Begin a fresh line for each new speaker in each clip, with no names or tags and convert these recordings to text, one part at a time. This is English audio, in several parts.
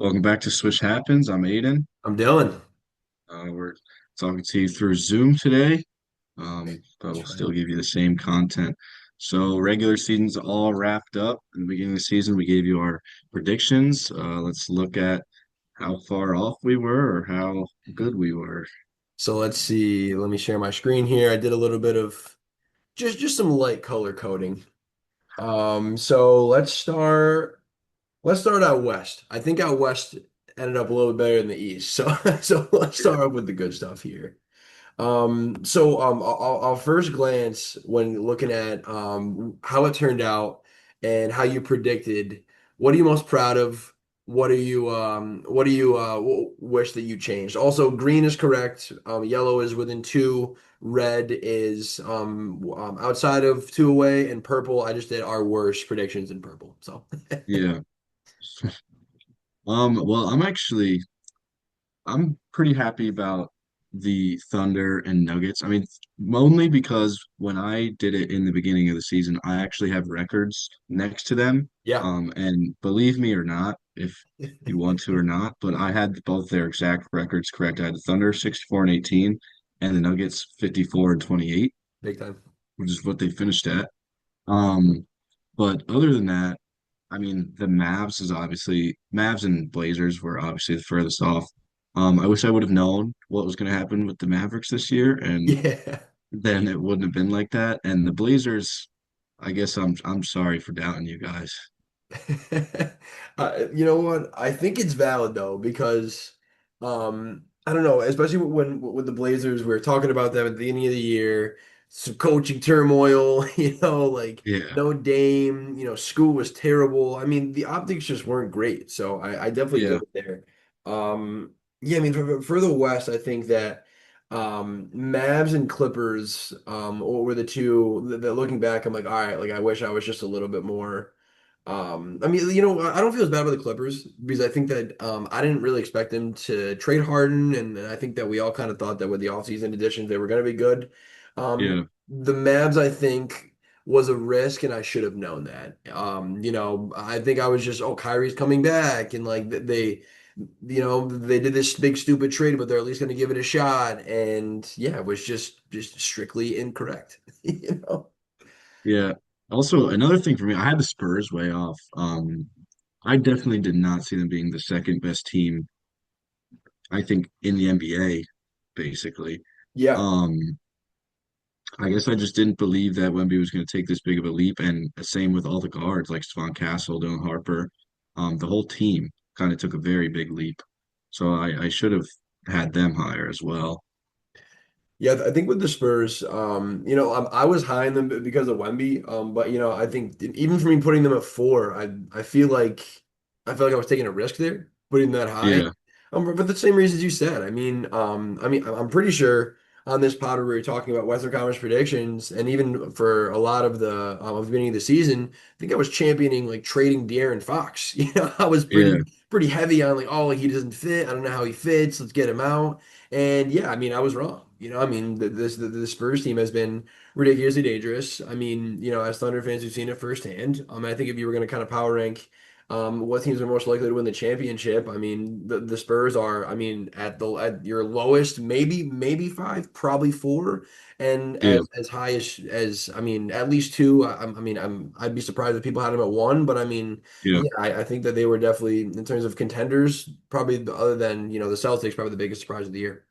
Welcome back to Swish Happens. I'm Aiden.
I'm Dylan.
We're talking to you through Zoom today, but we'll
That's
still
right.
give you the same content. So, regular season's all wrapped up. In the beginning of the season, we gave you our predictions. Let's look at how far off we were or how good we were.
So let's see. Let me share my screen here. I did a little bit of just some light color coding. So let's start out west. I think out west ended up a little bit better than the east. So so let's
Yeah.
start off with the good stuff here. I'll first glance when looking at how it turned out and how you predicted. What are you most proud of? What do you wish that you changed? Also, green is correct. Yellow is within two. Red is outside of two away, and purple. I just did our worst predictions in purple. So
Yeah. Well, I'm pretty happy about the Thunder and Nuggets. I mean, only because when I did it in the beginning of the season, I actually have records next to them.
yeah.
And believe me or not, if you want to or not, but I had both their exact records correct. I had the Thunder 64 and 18 and the Nuggets 54 and 28,
Big time.
which is what they finished at. Um, but other than that, I mean, the Mavs and Blazers were obviously the furthest off. I wish I would have known what was going to happen with the Mavericks this year, and
Yeah.
then it wouldn't have been like that. And the Blazers, I guess I'm sorry for doubting you guys.
You know what? I think it's valid though because I don't know, especially when with the Blazers, we were talking about them at the beginning of the year, some coaching turmoil, like
Yeah,
no Dame, school was terrible. I mean, the optics just weren't great. So I definitely get
yeah,
it there. Yeah, I mean for the West, I think that Mavs and Clippers were the two that looking back, I'm like, all right, like I wish I was just a little bit more. I mean, I don't feel as bad about the Clippers because I think that I didn't really expect them to trade Harden, and I think that we all kind of thought that with the offseason additions they were going to be good.
yeah,
The Mavs, I think, was a risk, and I should have known that. I think I was just, oh, Kyrie's coming back, and like they did this big stupid trade, but they're at least going to give it a shot, and yeah, it was just strictly incorrect, you know.
yeah. Also, another thing for me, I had the Spurs way off. I definitely did not see them being the second best team, I think, in the NBA, basically.
Yeah.
Um, I guess I just didn't believe that Wemby was going to take this big of a leap, and the same with all the guards like Stephon Castle, Dylan Harper. The whole team kind of took a very big leap. So I should have had them higher as well.
Yeah, I think with the Spurs, I was high on them because of Wemby. But I think even for me putting them at four, I feel like I was taking a risk there, putting them that high.
Yeah,
For the same reasons you said. I'm pretty sure on this pod where we were talking about Western Conference predictions, and even for a lot of the beginning of the season, I think I was championing like trading De'Aaron Fox. I was
yeah,
pretty heavy on like, oh, like he doesn't fit. I don't know how he fits. Let's get him out. And yeah, I mean, I was wrong. The Spurs team has been ridiculously dangerous. I mean, as Thunder fans, we've seen it firsthand. I think if you were going to kind of power rank what teams are most likely to win the championship, I mean, the Spurs are, I mean, at your lowest, maybe five, probably four, and
yeah,
as high as I mean, at least two. I'd be surprised if people had them at one, but I mean,
yeah,
yeah, I think that they were definitely in terms of contenders, probably other than the Celtics, probably the biggest surprise of the year.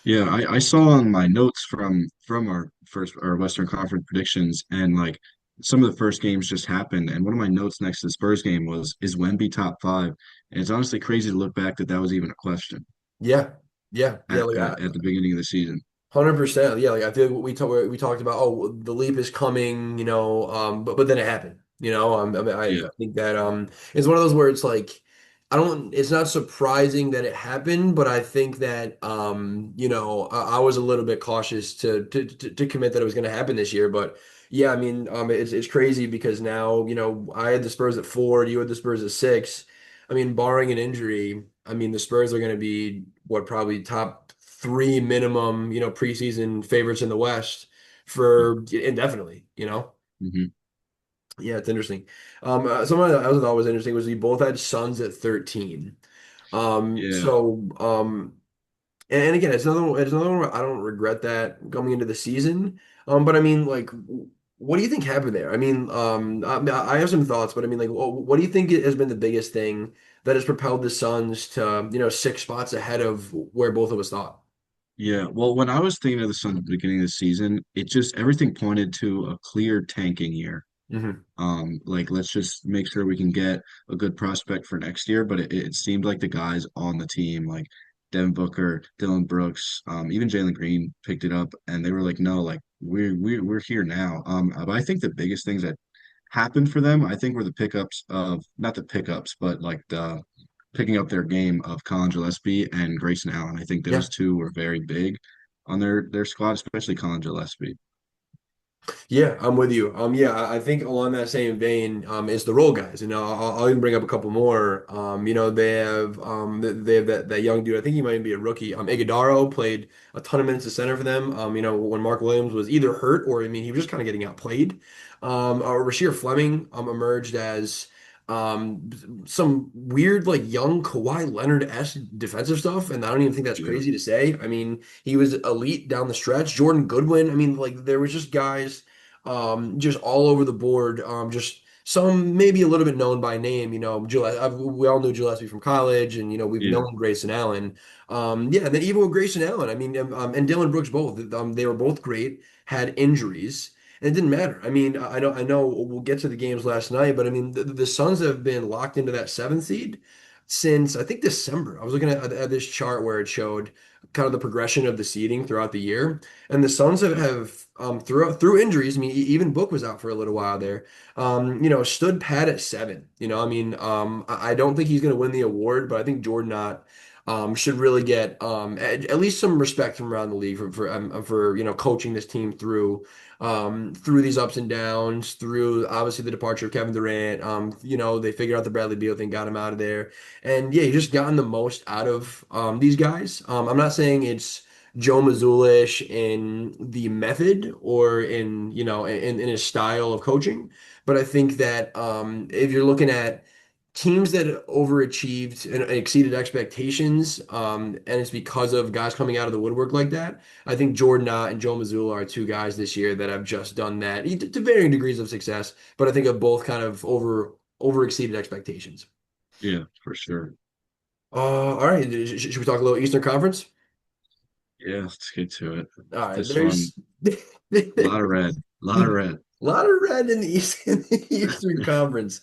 yeah. I saw on my notes from our Western Conference predictions, and like some of the first games just happened, and one of my notes next to the Spurs game was, "Is Wemby top five?" And it's honestly crazy to look back that that was even a question
Yeah, yeah, like
at the beginning of the season.
100%. Yeah, like I feel like we talked about. Oh, the leap is coming. But then it happened. I
Yeah,
think that it's one of those where it's like I don't. It's not surprising that it happened, but I think that I was a little bit cautious to commit that it was going to happen this year. But yeah, I mean, it's crazy because now I had the Spurs at four, you had the Spurs at six. I mean, barring an injury, I mean the Spurs are going to be what probably top three minimum, preseason favorites in the West for indefinitely.
hmm,
Yeah, it's interesting. Something else that I thought was interesting was we both had Suns at 13.
Yeah.
And again, it's another one where I don't regret that coming into the season. But I mean, like, what do you think happened there? I mean, I have some thoughts, but I mean, like, what do you think has been the biggest thing that has propelled the Suns to, 6 spots ahead of where both of us thought?
Yeah. Well, when I was thinking of the Suns at the beginning of the season, it just everything pointed to a clear tanking year.
Hmm.
Like let's just make sure we can get a good prospect for next year. But it seemed like the guys on the team, like Devin Booker, Dylan Brooks, even Jalen Green picked it up, and they were like, no, like we're here now. But I think the biggest things that happened for them, I think, were the pickups of not the pickups, but like the picking up their game of Colin Gillespie and Grayson Allen. I think those
Yeah.
two were very big on their squad, especially Colin Gillespie.
Yeah, I'm with you. Yeah, I think along that same vein, is the role guys. I'll even bring up a couple more. They have that young dude. I think he might even be a rookie. Iguodaro played a ton of minutes of center for them. When Mark Williams was either hurt or I mean he was just kind of getting outplayed. Rasheer Fleming emerged as some weird like young Kawhi Leonard-esque defensive stuff, and I don't even think that's
Yeah,
crazy to say. I mean, he was elite down the stretch. Jordan Goodwin. I mean, like there was just guys just all over the board. Just some maybe a little bit known by name. We all knew Gillespie from college, and we've
yeah,
known Grayson Allen. Yeah, and then even with Grayson Allen, I mean, and Dylan Brooks both. They were both great. Had injuries. And it didn't matter. I mean, I know we'll get to the games last night, but I mean, the Suns have been locked into that seventh seed since I think December. I was looking at this chart where it showed kind of the progression of the seeding throughout the year. And the Suns have,
yeah,
have through injuries. I mean, even Book was out for a little while there. Stood pat at 7. I mean, I don't think he's going to win the award, but I think Jordan Knott should really get at least some respect from around the league for coaching this team through these ups and downs, through obviously the departure of Kevin Durant. They figured out the Bradley Beal thing, got him out of there, and yeah, he just gotten the most out of these guys. I'm not saying it's Joe Mazzulish in the method or in his style of coaching. But I think that if you're looking at teams that overachieved and exceeded expectations, and it's because of guys coming out of the woodwork like that, I think Jordan Knott and Joe Mazzulla are two guys this year that have just done that to varying degrees of success, but I think have both kind of over exceeded expectations.
yeah, for sure.
All right, should we talk a little Eastern Conference?
Yeah, let's get to it.
All right,
This one,
there's
a lot of red, a lot of
a
red.
lot of red in the Eastern Conference.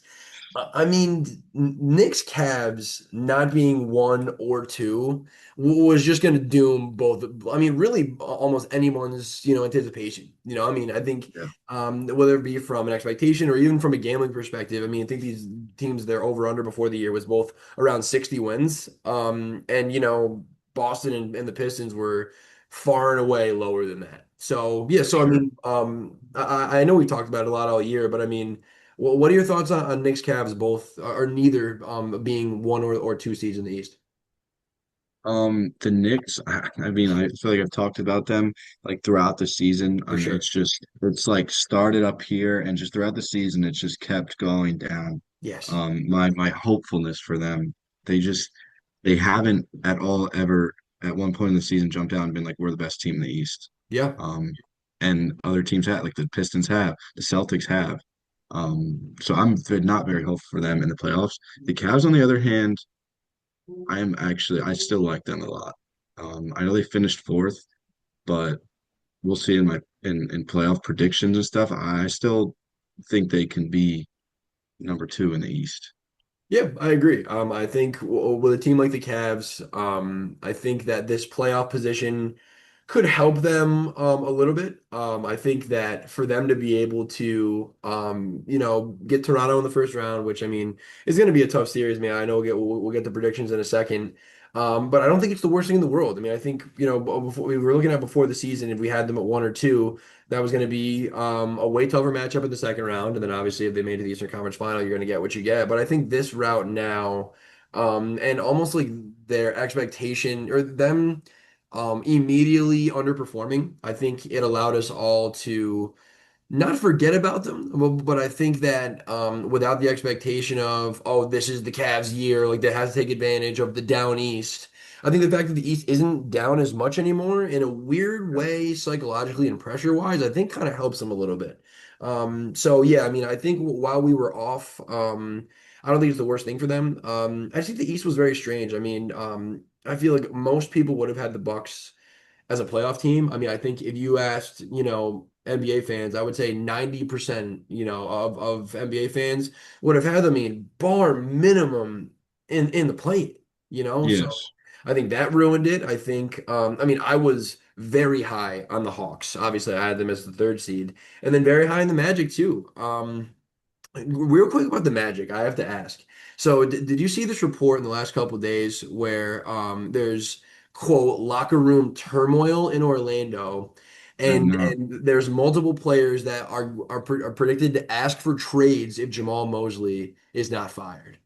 I mean, Knicks Cavs not being 1 or 2 was just going to doom both. I mean, really, almost anyone's anticipation. I mean, I think
Yeah,
whether it be from an expectation or even from a gambling perspective. I mean, I think these teams their over under before the year was both around 60 wins. And Boston and the Pistons were far and away lower than that. So yeah,
for
so I
sure.
mean, I know we talked about it a lot all year, but I mean. Well, what are your thoughts on Knicks Cavs both or neither being 1 or 2 seeds in the East?
The Knicks, I mean, I feel like I've talked about them like throughout the season,
For
and
sure.
it's like started up here, and just throughout the season, it's just kept going down.
Yes.
My hopefulness for them, they just they haven't at all ever at one point in the season jumped out and been like we're the best team in the East.
Yeah.
Um, and other teams have, like the Pistons have, the Celtics have. So I'm not very hopeful for them in the playoffs. The Cavs, on the other hand, I still like them a lot. I know they finished fourth, but we'll see in my in playoff predictions and stuff. I still think they can be number two in the East.
Yeah, I agree. I think with a team like the Cavs, I think that this playoff position could help them a little bit. I think that for them to be able to, get Toronto in the first round, which I mean is going to be a tough series, man. I know we'll get the predictions in a second, but I don't think it's the worst thing in the world. I mean, I think before we were looking at before the season, if we had them at 1 or 2. That was going to be a way tougher matchup in the second round. And then obviously, if they made it to the Eastern Conference Final, you're going to get what you get. But I think this route now, and almost like their expectation or them immediately underperforming, I think it allowed us all to not forget about them, but I think that without the expectation of, oh, this is the Cavs' year, like they have to take advantage of the down East. I think the fact that the East isn't down as much anymore in a weird way, psychologically and pressure wise, I think kind of helps them a little bit. So yeah, I mean, I think while we were off, I don't think it's the worst thing for them. I just think the East was very strange. I mean, I feel like most people would have had the Bucks as a playoff team. I mean, I think if you asked, NBA fans, I would say 90%, of NBA fans would have had them in bar minimum in the play, So
Yes.
I think that ruined it. I think, I mean, I was very high on the Hawks. Obviously, I had them as the third seed, and then very high in the Magic too. Real quick about the Magic, I have to ask. So, did you see this report in the last couple of days where there's quote locker room turmoil in Orlando, and
No.
there's multiple players that are predicted to ask for trades if Jamal Mosley is not fired?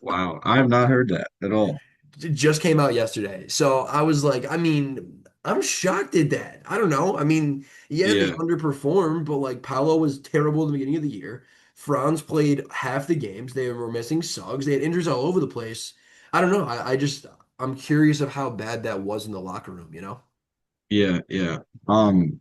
Wow. I have not heard that at all.
It just came out yesterday. So I was like, I mean, I'm shocked at that. I don't know. I mean, yeah, they
Yeah.
underperformed, but like Paolo was terrible at the beginning of the year. Franz played half the games. They were missing Suggs. They had injuries all over the place. I don't know. I'm curious of how bad that was in the locker room?
Yeah. Yeah. Um,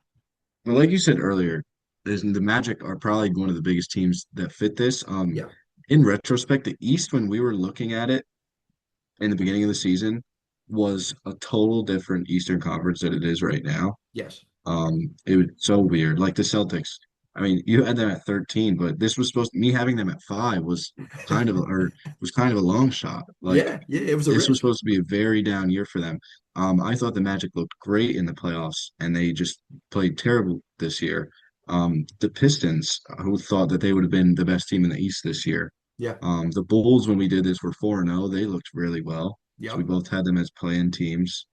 but like you said earlier, the Magic are probably one of the biggest teams that fit this.
Yeah.
In retrospect, the East, when we were looking at it in the beginning of the season, was a total different Eastern Conference than it is right now.
Yes.
It was so weird. Like the Celtics. I mean, you had them at 13, but this was supposed me having them at five was kind of a long shot. Like
Yeah. Yeah. It was a
this was
risk.
supposed to be a very down year for them. I thought the Magic looked great in the playoffs, and they just played terrible this year. The Pistons, who thought that they would have been the best team in the East this year.
Yeah.
The Bulls, when we did this, were 4-0. They looked really well. So we
Yep.
both had them as playing teams.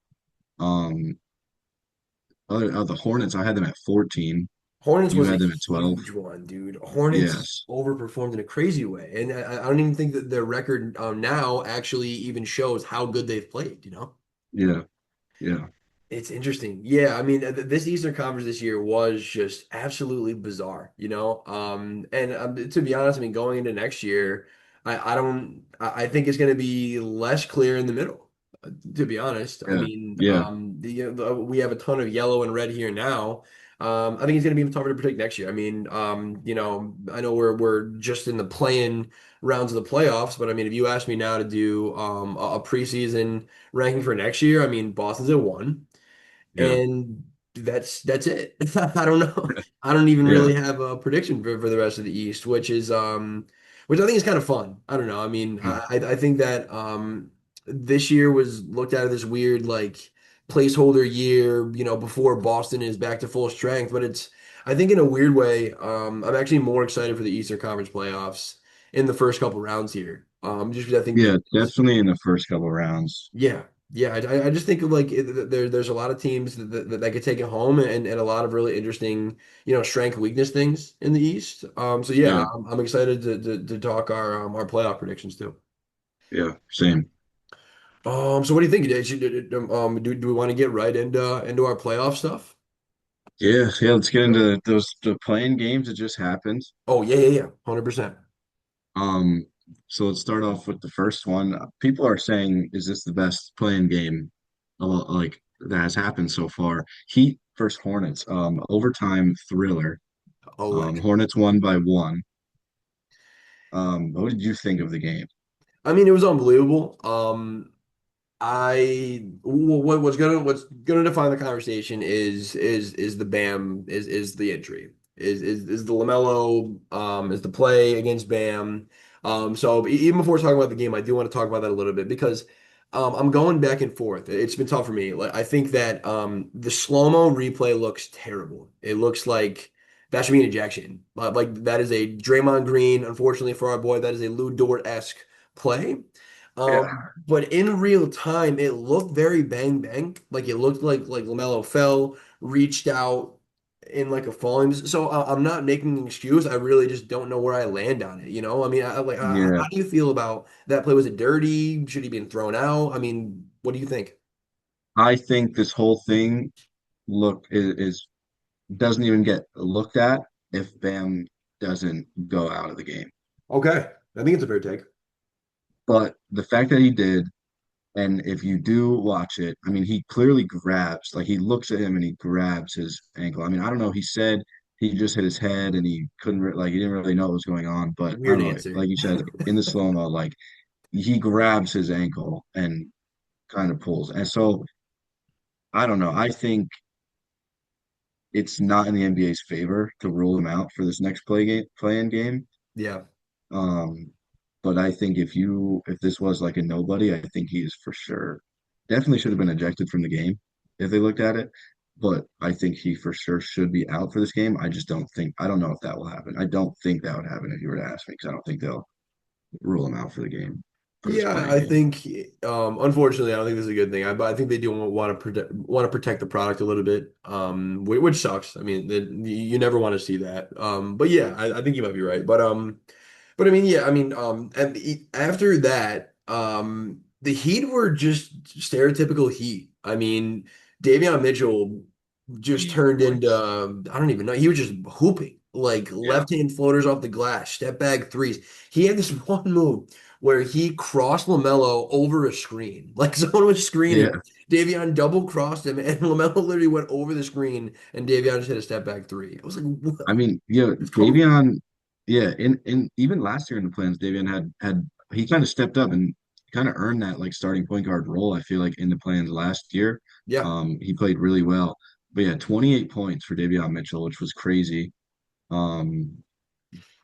Um, the Hornets, I had them at 14.
Hornets
You
was a
had them at 12.
huge one, dude. Hornets
Yes.
overperformed in a crazy way, and I don't even think that their record now actually even shows how good they've played.
Yeah. Yeah.
It's interesting. Yeah, I mean, this Eastern Conference this year was just absolutely bizarre. And to be honest, I mean, going into next year, I don't, I think it's going to be less clear in the middle. To be honest, I
Yeah.
mean,
Yeah.
we have a ton of yellow and red here now. I think it's going to be even tougher to predict next year. I mean, I know we're just in the playing rounds of the playoffs, but I mean, if you ask me now to do a preseason ranking for next year, I mean, Boston's at one.
Yeah.
And that's it. I don't know. I don't even
Yeah.
really have a prediction for the rest of the East, which I think is kind of fun. I don't know. I mean,
Yeah.
I think that this year was looked at as this weird like placeholder year, before Boston is back to full strength. But it's I think in a weird way, I'm actually more excited for the Eastern Conference playoffs in the first couple rounds here. Just because I think the
Yeah.
East.
Definitely in the first couple rounds.
Yeah, yeah. I just think of like there's a lot of teams that could take it home and a lot of really interesting strength weakness things in the East. So yeah,
Yeah.
I'm excited to talk our playoff predictions too.
Yeah. Same.
So what do you think? Do we want to get right into our playoff stuff?
Yeah. Yeah. Let's get
Yep.
into the playing games that just happened.
Oh yeah, yeah, yeah, 100%.
Um, so let's start off with the first one. People are saying, is this the best playing game like that has happened so far? Heat versus Hornets. Overtime thriller.
Electric.
Hornets won by one. What did you think of the game?
I mean, it was unbelievable. What's gonna define the conversation is the Bam is the injury is the LaMelo is the play against Bam. So even before talking about the game, I do want to talk about that a little bit because I'm going back and forth. It's been tough for me. Like I think that the slow-mo replay looks terrible. It looks like that should be an ejection. Like that is a Draymond Green. Unfortunately for our boy, that is a Lou Dort-esque play.
Yeah.
But in real time, it looked very bang bang. Like it looked like LaMelo fell, reached out in like a falling. So I'm not making an excuse. I really just don't know where I land on it. I mean,
Yeah.
how do you feel about that play? Was it dirty? Should he been thrown out? I mean, what do you think?
I think this whole thing look is doesn't even get looked at if Bam doesn't go out of the game.
Okay. I think it's a fair take.
But the fact that he did, and if you do watch it, I mean, he clearly grabs, like he looks at him and he grabs his ankle. I mean, I don't know. He said he just hit his head and he couldn't, like, he didn't really know what was going on. But I
Weird
don't know.
answer.
Like you said, in the slow-mo, like he grabs his ankle and kind of pulls. And so I don't know. I think it's not in the NBA's favor to rule him out for this next play-in game.
Yeah.
Um, but I think if this was like a nobody, I think he is for sure definitely should have been ejected from the game if they looked at it. But I think he for sure should be out for this game. I don't know if that will happen. I don't think that would happen if you were to ask me, because I don't think they'll rule him out for the game for this
Yeah,
playing
I
game.
think unfortunately I don't think this is a good thing. But I think they do want to protect the product a little bit, which sucks. I mean, you never want to see that. But yeah, I think you might be right. But I mean, yeah, I mean, after that, the Heat were just stereotypical Heat. I mean, Davion Mitchell just
28
turned into
points.
I don't even know. He was just hooping like
Yeah.
left hand floaters off the glass, step back threes. He had this one move where he crossed LaMelo over a screen, like someone was screening.
Yeah.
Davion double crossed him, and LaMelo literally went over the screen, and Davion just hit a step back three. I was like,
I
what?
mean, yeah,
What's going on?
Davion, yeah, in even last year in the plans, Davion had he kind of stepped up and kind of earned that like starting point guard role. I feel like in the plans last year,
Yeah,
he played really well. But yeah, 28 points for Davion Mitchell, which was crazy. Um,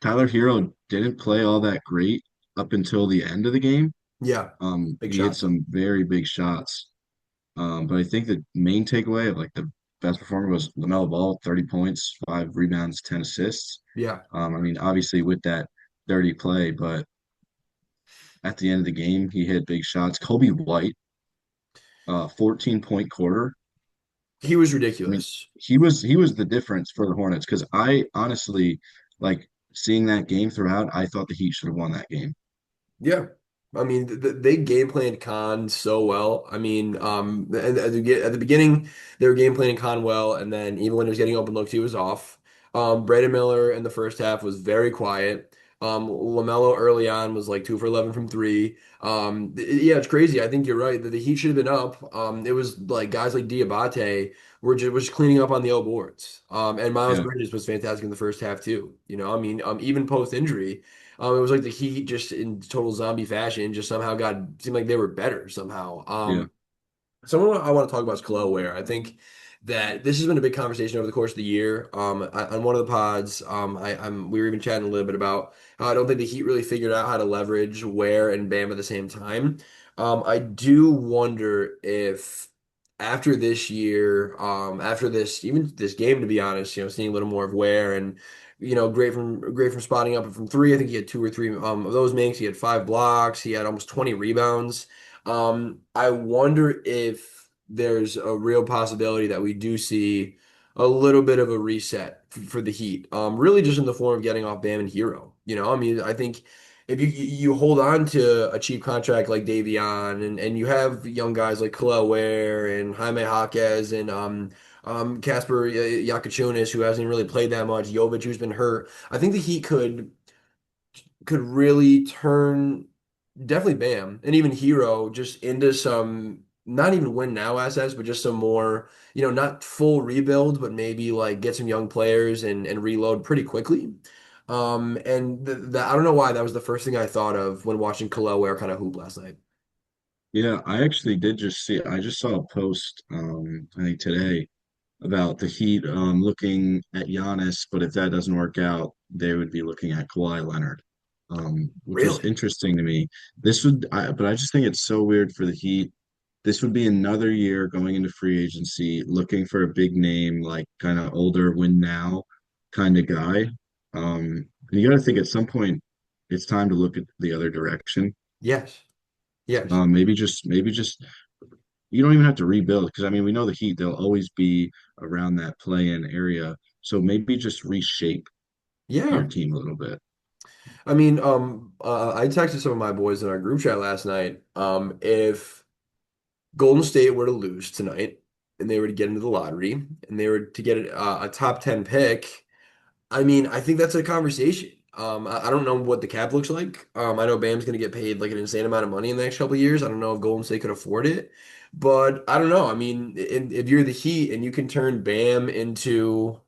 Tyler Hero didn't play all that great up until the end of the game.
yeah, big
He hit
shots.
some very big shots. But I think the main takeaway of like the best performer was LaMelo Ball, 30 points, 5 rebounds, 10 assists.
Yeah.
I mean, obviously with that dirty play, but at the end of the game, he hit big shots. Kobe White, 14-point quarter.
He was
I mean,
ridiculous.
he was the difference for the Hornets because I honestly like seeing that game throughout. I thought the Heat should have won that game.
Yeah. I mean, they game planned Khan so well. I mean, at the beginning, they were game planning Khan well, and then even when he was getting open looks, he was off. Brandon Miller in the first half was very quiet. LaMelo early on was like 2 for 11 from three. Yeah, it's crazy. I think you're right that the Heat should have been up. It was like guys like Diabate were just cleaning up on the old boards. And Miles
Yeah,
Bridges was fantastic in the first half too. You know, I mean, even post injury. It was like the Heat just in total zombie fashion just somehow got seemed like they were better somehow.
yeah,
Someone I want to talk about is Khalil Ware. I think that this has been a big conversation over the course of the year. On one of the pods, we were even chatting a little bit about how I don't think the Heat really figured out how to leverage Ware and Bam at the same time. I do wonder if after this year, after this even this game, to be honest, seeing a little more of Ware and great from spotting up from three. I think he had two or three of those makes. He had 5 blocks. He had almost 20 rebounds. I wonder if there's a real possibility that we do see a little bit of a reset for the Heat. Really just in the form of getting off Bam and Hero. I mean, I think if you hold on to a cheap contract like Davion and you have young guys like Khalil Ware and Jaime Jaquez and Casper Yakuchunas, who hasn't really played that much, Jovic, who's been hurt, I think the Heat could really turn definitely Bam and even Hero just into some not even win now assets, but just some more, not full rebuild, but maybe like get some young players and reload pretty quickly. And I don't know why that was the first thing I thought of when watching Khalil Ware kind of hoop last night.
yeah. I actually did just see. I just saw a post. I think today about the Heat looking at Giannis, but if that doesn't work out, they would be looking at Kawhi Leonard, which was
Really?
interesting to me. But I just think it's so weird for the Heat. This would be another year going into free agency, looking for a big name, like kind of older, win now kind of guy. And you got to think at some point it's time to look at the other direction.
Yes. Yes.
Maybe just you don't even have to rebuild because I mean we know the Heat they'll always be around that play-in area. So maybe just reshape your
Yeah.
team a little bit.
I mean, I texted some of my boys in our group chat last night. If Golden State were to lose tonight, and they were to get into the lottery and they were to get a top 10 pick, I mean, I think that's a conversation. I don't know what the cap looks like. I know Bam's going to get paid like an insane amount of money in the next couple of years. I don't know if Golden State could afford it, but I don't know. I mean, if you're the Heat and you can turn Bam into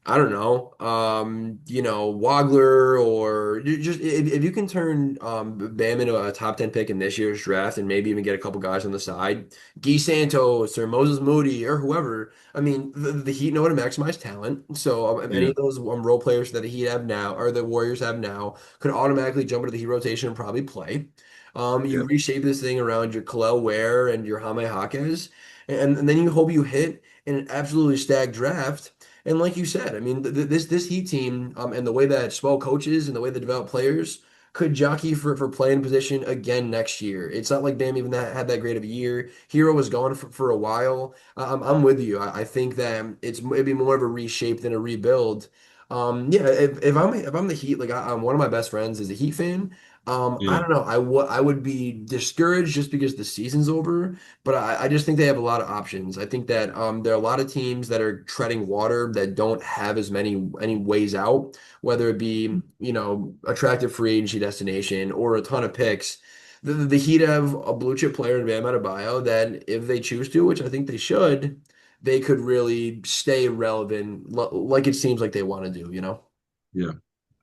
I don't know, Wagler or just if you can turn Bam into a top 10 pick in this year's draft and maybe even get a couple guys on the side, Guy Santos or Moses Moody or whoever. I mean, the Heat know how to maximize talent. So any
Yeah,
of those role players that the Heat have now or the Warriors have now could automatically jump into the Heat rotation and probably play. You
yeah,
reshape this thing around your Kel'el Ware and your Jaime Jaquez, and then you hope you hit in an absolutely stacked draft. And like you said, I mean, this Heat team, and the way that it's well coaches and the way they develop players could jockey for playing position again next year. It's not like Bam even had that great of a year. Hero was gone for a while. I'm with you. I think that it's maybe more of a reshape than a rebuild. Yeah, if I'm the Heat, like I'm one of my best friends is a Heat fan. I
yeah,
don't know. I would be discouraged just because the season's over. But I just think they have a lot of options. I think that there are a lot of teams that are treading water that don't have as any ways out, whether it be, attractive free agency destination or a ton of picks. The Heat have a blue chip player in Bam Adebayo that if they choose to, which I think they should, they could really stay relevant like it seems like they want to do.
yeah,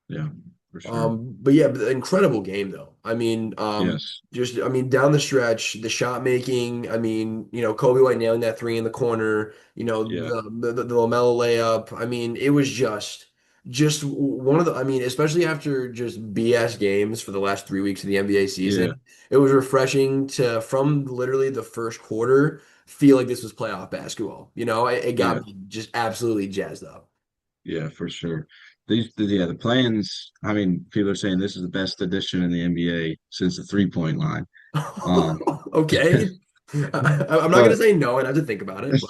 yeah, for sure.
But yeah, but incredible game though. I mean,
Yes,
just I mean down the stretch, the shot making. I mean, Kobe White nailing that three in the corner.
yeah,
The LaMelo layup. I mean, it was just one of the. I mean, especially after just BS games for the last 3 weeks of the NBA
yeah,
season, it was refreshing to from literally the first quarter feel like this was playoff basketball. It got
yeah,
me just absolutely jazzed up.
yeah, for sure. The plans. I mean, people are saying this is the best addition in the NBA since the 3-point line. Um,
Okay. I'm not gonna
but
say no, and I have to think about it, but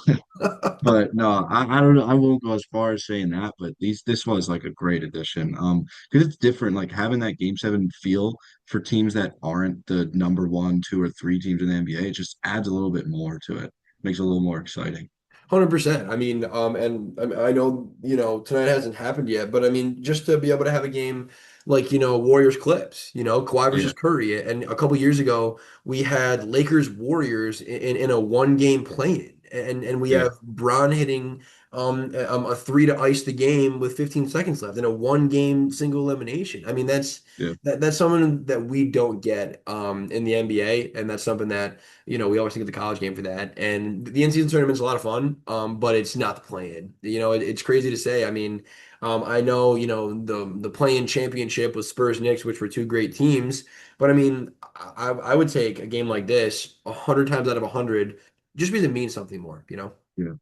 But no, I don't know. I won't go as far as saying that, but this was like a great addition. Because it's different, like having that game 7 feel for teams that aren't the number one, two, or three teams in the NBA, it just adds a little bit more to it. Makes it a little more exciting.
100%. I mean, and I know, tonight hasn't happened yet, but I mean, just to be able to have a game like, Warriors Clips, Kawhi
Yeah,
versus Curry. And a couple years ago, we had Lakers Warriors in a one game play-in. And we
yeah,
have Bron hitting a three to ice the game with 15 seconds left in a one game single elimination. I mean,
yeah,
that's something that we don't get in the NBA. And that's something that we always think of the college game for that. And the in-season tournament's a lot of fun, but it's not the play-in. It's crazy to say. I mean, I know, the play-in championship was Spurs Knicks, which were two great teams. But I mean, I would take a game like this 100 times out of 100 just because it means something more.
yeah,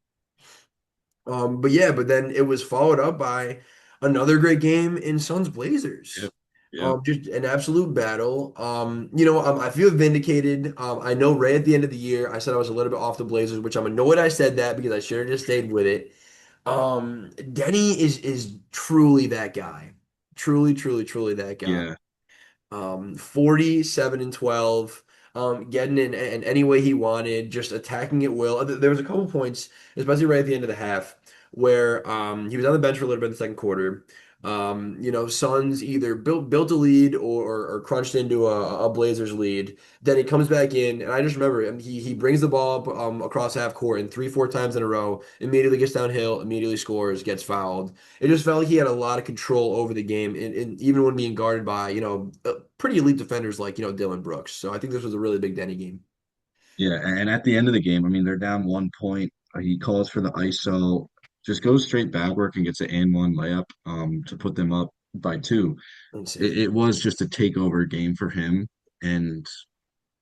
But yeah, but then it was followed up by another great game in Suns
yeah,
Blazers.
yeah,
Just an absolute battle. I feel vindicated. I know right at the end of the year, I said I was a little bit off the Blazers, which I'm annoyed I said that because I should have just stayed with it. Denny is truly that guy. Truly, truly, truly that guy.
yeah,
47 and 12, getting in any way he wanted, just attacking at will. There was a couple points, especially right at the end of the half, where he was on the bench for a little bit in the second quarter. Suns either built a lead or crunched into a Blazers lead. Then he comes back in, and I just remember him. He brings the ball up across half court and 3, 4 times in a row. Immediately gets downhill, immediately scores, gets fouled. It just felt like he had a lot of control over the game, and even when being guarded by pretty elite defenders like Dylan Brooks. So I think this was a really big Denny game.
yeah. And at the end of the game, I mean, they're down 1 point. He calls for the ISO, just goes straight backward and gets an and one layup to put them up by two. It,
Insane.
it was just a takeover game for him, and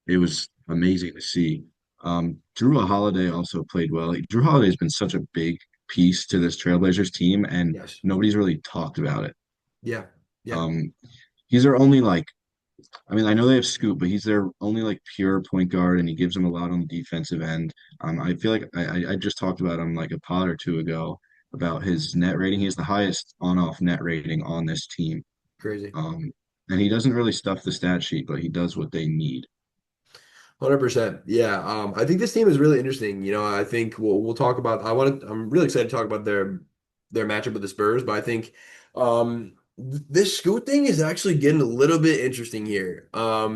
it was amazing to see. Drew Holiday also played well. Drew Holiday's been such a big piece to this Trailblazers team, and
Yes.
nobody's really talked about it.
Yeah. Yeah.
Um, he's their only like, I mean, I know they have Scoop, but he's their only like pure point guard, and he gives them a lot on the defensive end. I feel like I just talked about him like a pod or two ago about his net rating. He has the highest on-off net rating on this team.
Crazy.
Um, and he doesn't really stuff the stat sheet, but he does what they need.
100%. Yeah. I think this team is really interesting. I think we'll talk about. I'm really excited to talk about their matchup with the Spurs, but I think this Scoot thing is actually getting a little bit interesting here. I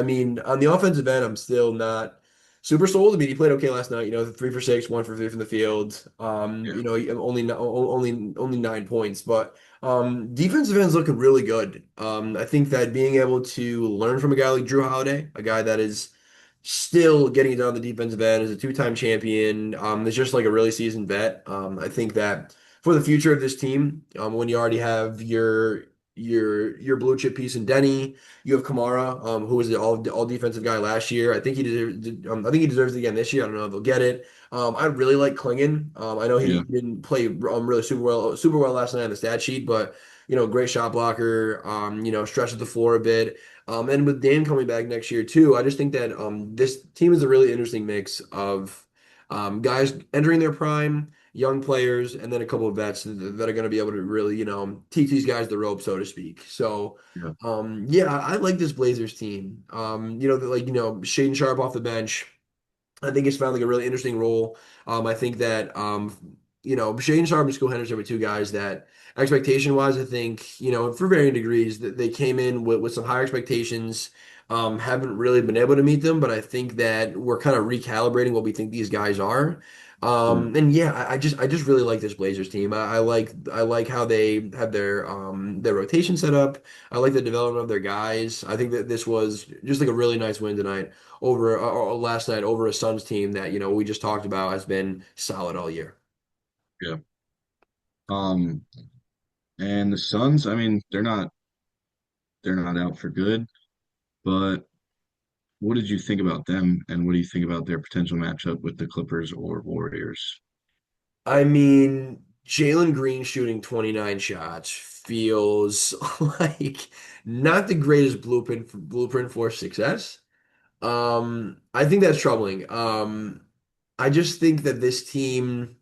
mean, on the offensive end, I'm still not super sold. I mean, he played okay last night. 3 for 6, 1 for 3 from the field.
Yeah.
Only 9 points, but defensive end's looking really good. I think that being able to learn from a guy like Drew Holiday, a guy that is still getting it done on the defensive end, is a two-time champion, is just like a really seasoned vet. I think that for the future of this team, when you already have your blue chip piece in Denny, you have Kamara, who was the all defensive guy last year. I think he deserves it again this year. I don't know if they'll get it. I really like Klingon. I know he
Yeah.
didn't play really super well last night on the stat sheet, but great shot blocker. Stretches the floor a bit. And with Dan coming back next year too, I just think that this team is a really interesting mix of guys entering their prime, young players, and then a couple of vets that are going to be able to really, teach these guys the ropes, so to speak. So,
Yeah.
yeah, I like this Blazers team. Shaden Sharp off the bench. I think it's found like a really interesting role. I think that Shane Sharp and School Henderson were two guys that expectation wise, I think, for varying degrees, that they came in with some higher expectations. Haven't really been able to meet them, but I think that we're kind of recalibrating what we think these guys are.
Yeah.
And yeah, I just really like this Blazers team. I like how they have their rotation set up. I like the development of their guys. I think that this was just like a really nice win tonight over last night over a Suns team that we just talked about has been solid all year.
Yeah. Um, and the Suns, I mean, they're not out for good, but what did you think about them, and what do you think about their potential matchup with the Clippers or Warriors?
I mean, Jalen Green shooting 29 shots feels like not the greatest blueprint for success. I think that's troubling. I just think that this team.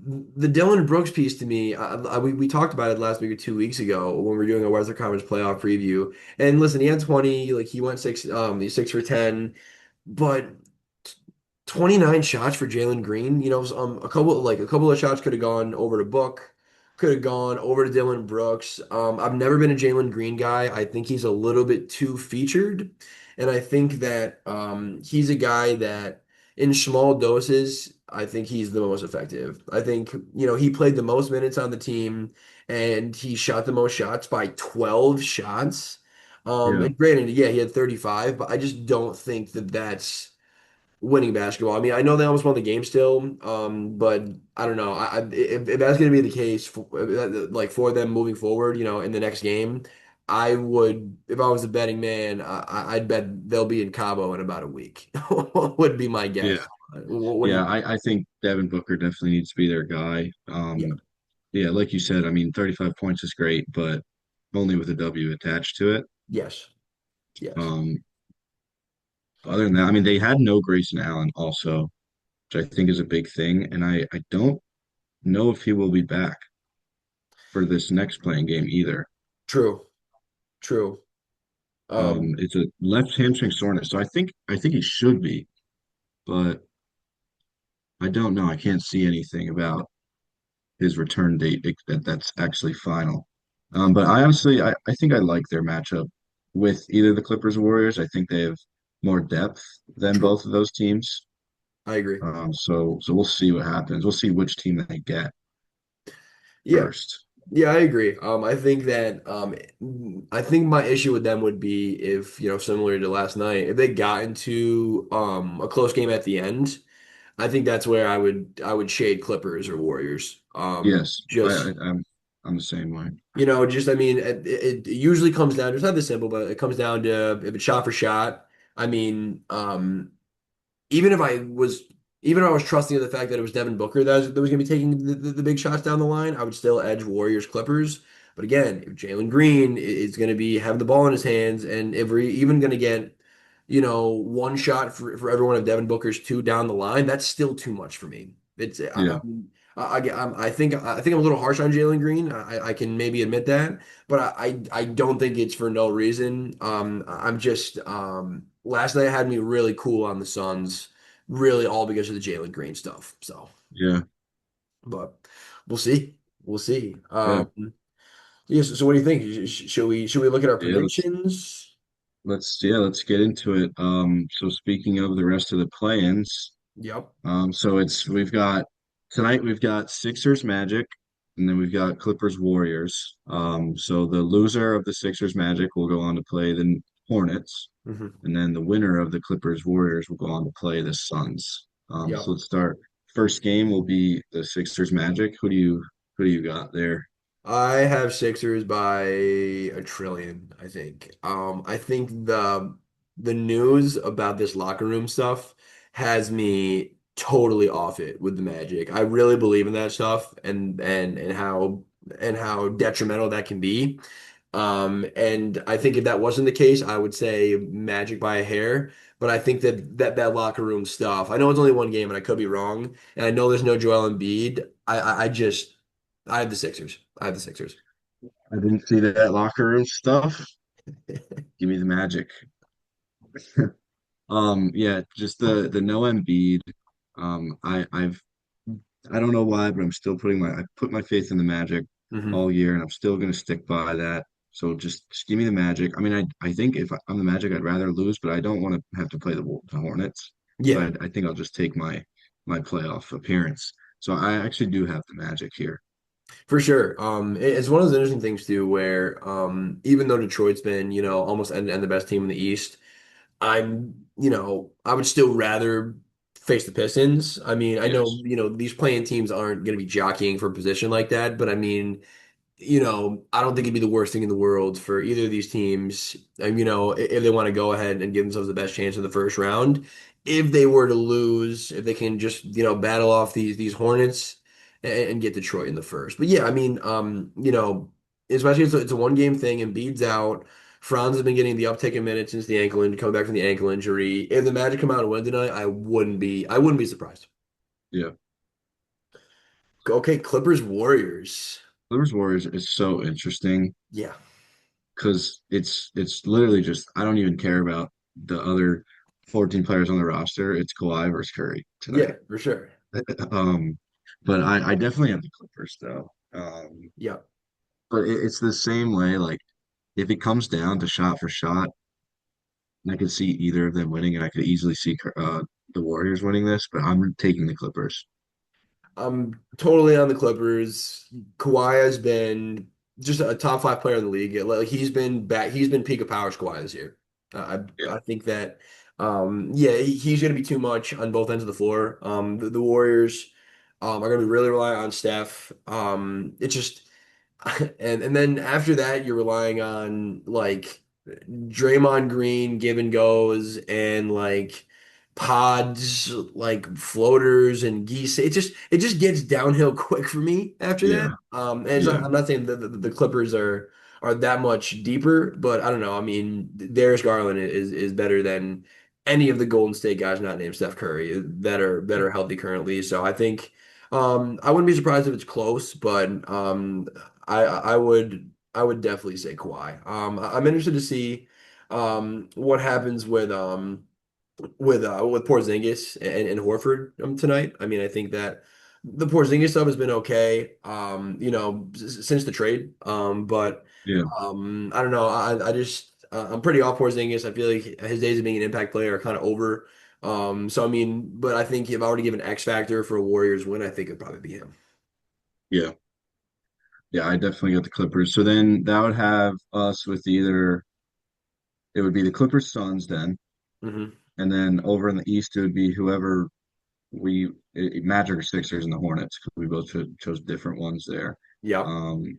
The Dylan Brooks piece to me, we talked about it last week or 2 weeks ago when we were doing a Western Conference playoff preview. And listen, he had 20, like he went he's 6 for 10, but 29 shots for Jalen Green. A couple of shots could have gone over to Book, could have gone over to Dylan Brooks. I've never been a Jalen Green guy. I think he's a little bit too featured, and I think that he's a guy that in small doses, I think he's the most effective. I think he played the most minutes on the team, and he shot the most shots by 12 shots.
Yeah.
And granted, yeah, he had 35, but I just don't think that that's winning basketball. I mean, I know they almost won the game still, but I don't know. If that's going to be the case, like for them moving forward, in the next game, I would, if I was a betting man, I'd bet they'll be in Cabo in about a week. Would be my
Yeah.
guess. What do
Yeah,
you?
I think Devin Booker definitely needs to be their guy.
Yeah.
Yeah, like you said, I mean, 35 points is great, but only with a W attached to it.
Yes. Yes.
Um, Other than that, I mean, they had no Grayson Allen also, which I think is a big thing, and I don't know if he will be back for this next playing game either.
True. True.
It's a left hamstring soreness, so I think he should be, but I don't know. I can't see anything about his return date that's actually final. But I honestly, I think I like their matchup with either the Clippers or Warriors. I think they have more depth than
True.
both of those teams.
I agree.
So we'll see what happens. We'll see which team they get
Yeah.
first.
Yeah, I agree. I think my issue with them would be if, similar to last night, if they got into a close game at the end, I think that's where I would shade Clippers or Warriors.
Yes,
Just
I'm the same way.
just I mean, it usually comes down. It's not this simple, but it comes down to if it's shot for shot. I mean, even if I was even if I was trusting of the fact that it was Devin Booker that was going to be taking the big shots down the line, I would still edge Warriors Clippers. But again, if Jalen Green is going to be having the ball in his hands, and if we're even going to get, one shot for every one of Devin Booker's two down the line, that's still too much for me. It's
Yeah,
I think I'm a little harsh on Jalen Green. I can maybe admit that, but I don't think it's for no reason. I'm just last night had me really cool on the Suns, really all because of the Jalen Green stuff. So,
Yeah,
but we'll see. We'll see.
yeah,
Yes. So, what do you think? Should we look at our
yeah.
predictions?
Let's get into it. So speaking of the rest of the play-ins,
Yep.
so it's we've got tonight we've got Sixers Magic, and then we've got Clippers Warriors. So the loser of the Sixers Magic will go on to play the Hornets,
Hmm.
and then the winner of the Clippers Warriors will go on to play the Suns. So
Yep.
let's start. First game will be the Sixers Magic. Who do you got there?
I have Sixers by a trillion, I think. I think the news about this locker room stuff has me totally off it with the Magic. I really believe in that stuff and how detrimental that can be. And I think if that wasn't the case, I would say Magic by a hair. But I think that locker room stuff, I know it's only one game and I could be wrong. And I know there's no Joel Embiid. I have the Sixers. I have the Sixers.
I didn't see that locker room stuff. Give me the Magic. Yeah, just the no Embiid. I don't know why, but I'm still I put my faith in the Magic
Hmm.
all year, and I'm still gonna stick by that. So just give me the Magic. I mean, I think if I'm the Magic, I'd rather lose, but I don't want to have to play the Hornets. So
Yeah,
I think I'll just take my playoff appearance. So I actually do have the Magic here.
for sure. It's one of those interesting things too, where even though Detroit's been, almost and the best team in the East, I would still rather face the Pistons. I mean, I know,
Yes.
these playing teams aren't going to be jockeying for position like that, but I mean, I don't think it'd be the worst thing in the world for either of these teams, if they want to go ahead and give themselves the best chance in the first round. If they were to lose, if they can just, battle off these Hornets and get Detroit in the first. But yeah, I mean, especially it's a one game thing and Embiid's out. Franz has been getting the uptick in minutes since the ankle injury, coming back from the ankle injury. If the Magic come out and win tonight, I wouldn't be surprised.
Yeah.
Okay, Clippers Warriors.
Clippers Warriors is so interesting
Yeah.
because it's literally just I don't even care about the other 14 players on the roster. It's Kawhi versus Curry
Yeah,
tonight.
for sure.
Um, but I definitely have the Clippers though.
Yeah.
But it's the same way. Like if it comes down to shot for shot, I could see either of them winning, and I could easily see the Warriors winning this. But I'm taking the Clippers.
I'm totally on the Clippers. Kawhi has been just a top five player in the league. Like he's been back. He's been peak of powers Kawhi this year. I
Yeah,
think that yeah, he's going to be too much on both ends of the floor. The Warriors are going to be really relying on Steph. It's just and then after that, you're relying on like Draymond Green give and goes and like pods, like floaters and geese. It just gets downhill quick for me after that.
yeah,
And it's
yeah,
not, I'm not saying that the Clippers are that much deeper, but I don't know. I mean, Darius Garland is better than any of the Golden State guys not named Steph Curry that are healthy currently. So I think I wouldn't be surprised if it's close, but I would definitely say Kawhi. I'm interested to see what happens with Porzingis and Horford tonight. I mean, I think that the Porzingis stuff has been okay, since the trade. But
yeah,
I don't know. I'm pretty off Porzingis. I feel like his days of being an impact player are kind of over. So I mean, but I think if I were to give an X factor for a Warriors win, I think it'd probably be him.
yeah, yeah. I definitely got the Clippers. So then that would have us with either it would be the Clippers Suns then,
Hmm.
and then over in the East it would be whoever Magic or Sixers and the Hornets because we both chose different ones there.
Yep.
Um,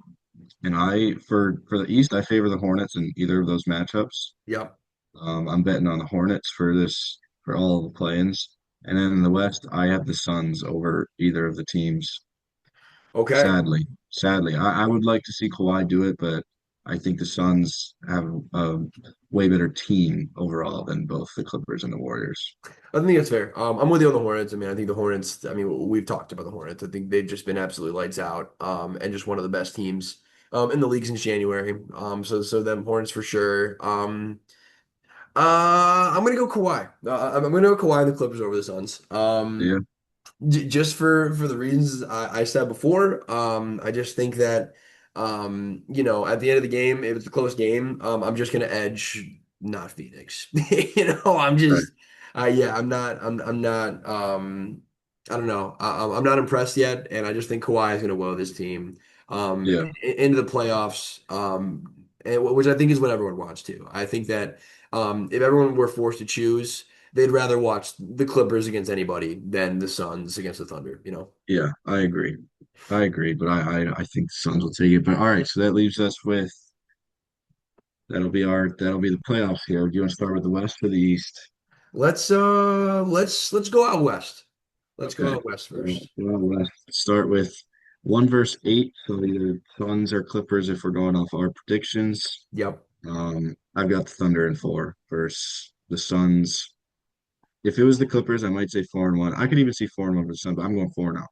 and for the East, I favor the Hornets in either of those matchups.
Yep.
I'm betting on the Hornets for all of the play-ins. And then in the West, I have the Suns over either of the teams.
Okay.
Sadly, I would like to see Kawhi do it, but I think the Suns have a way better team overall than both the Clippers and the Warriors.
I think that's fair. I'm with you on the Hornets. I mean, I think the Hornets, I mean, we've talked about the Hornets. I think they've just been absolutely lights out, and just one of the best teams in the league since January. So them Hornets for sure. I'm gonna go Kawhi. I'm gonna go Kawhi and the Clippers over the Suns.
Yeah,
Just for the reasons I said before. I just think that at the end of the game, if it's a close game, I'm just gonna edge not Phoenix. I'm
right.
just yeah, I'm not I don't know. I'm not impressed yet, and I just think Kawhi is gonna will this team
Yeah,
into the playoffs. Which I think is what everyone wants to. I think that if everyone were forced to choose, they'd rather watch the Clippers against anybody than the Suns against the Thunder.
yeah, I agree. I agree, but I think the Suns will take it. But all right, so that leaves us with that'll be the playoffs here. Do you want to start with the West or the East?
Let's go out west. Let's go
Okay.
out west
So,
first.
well, let's start with 1 versus 8. So either Suns or Clippers if we're going off our predictions.
Yep.
I've got the Thunder in 4 versus the Suns. If it was the Clippers, I might say 4-1. I could even see 4-1 for the Suns, but I'm going 4 now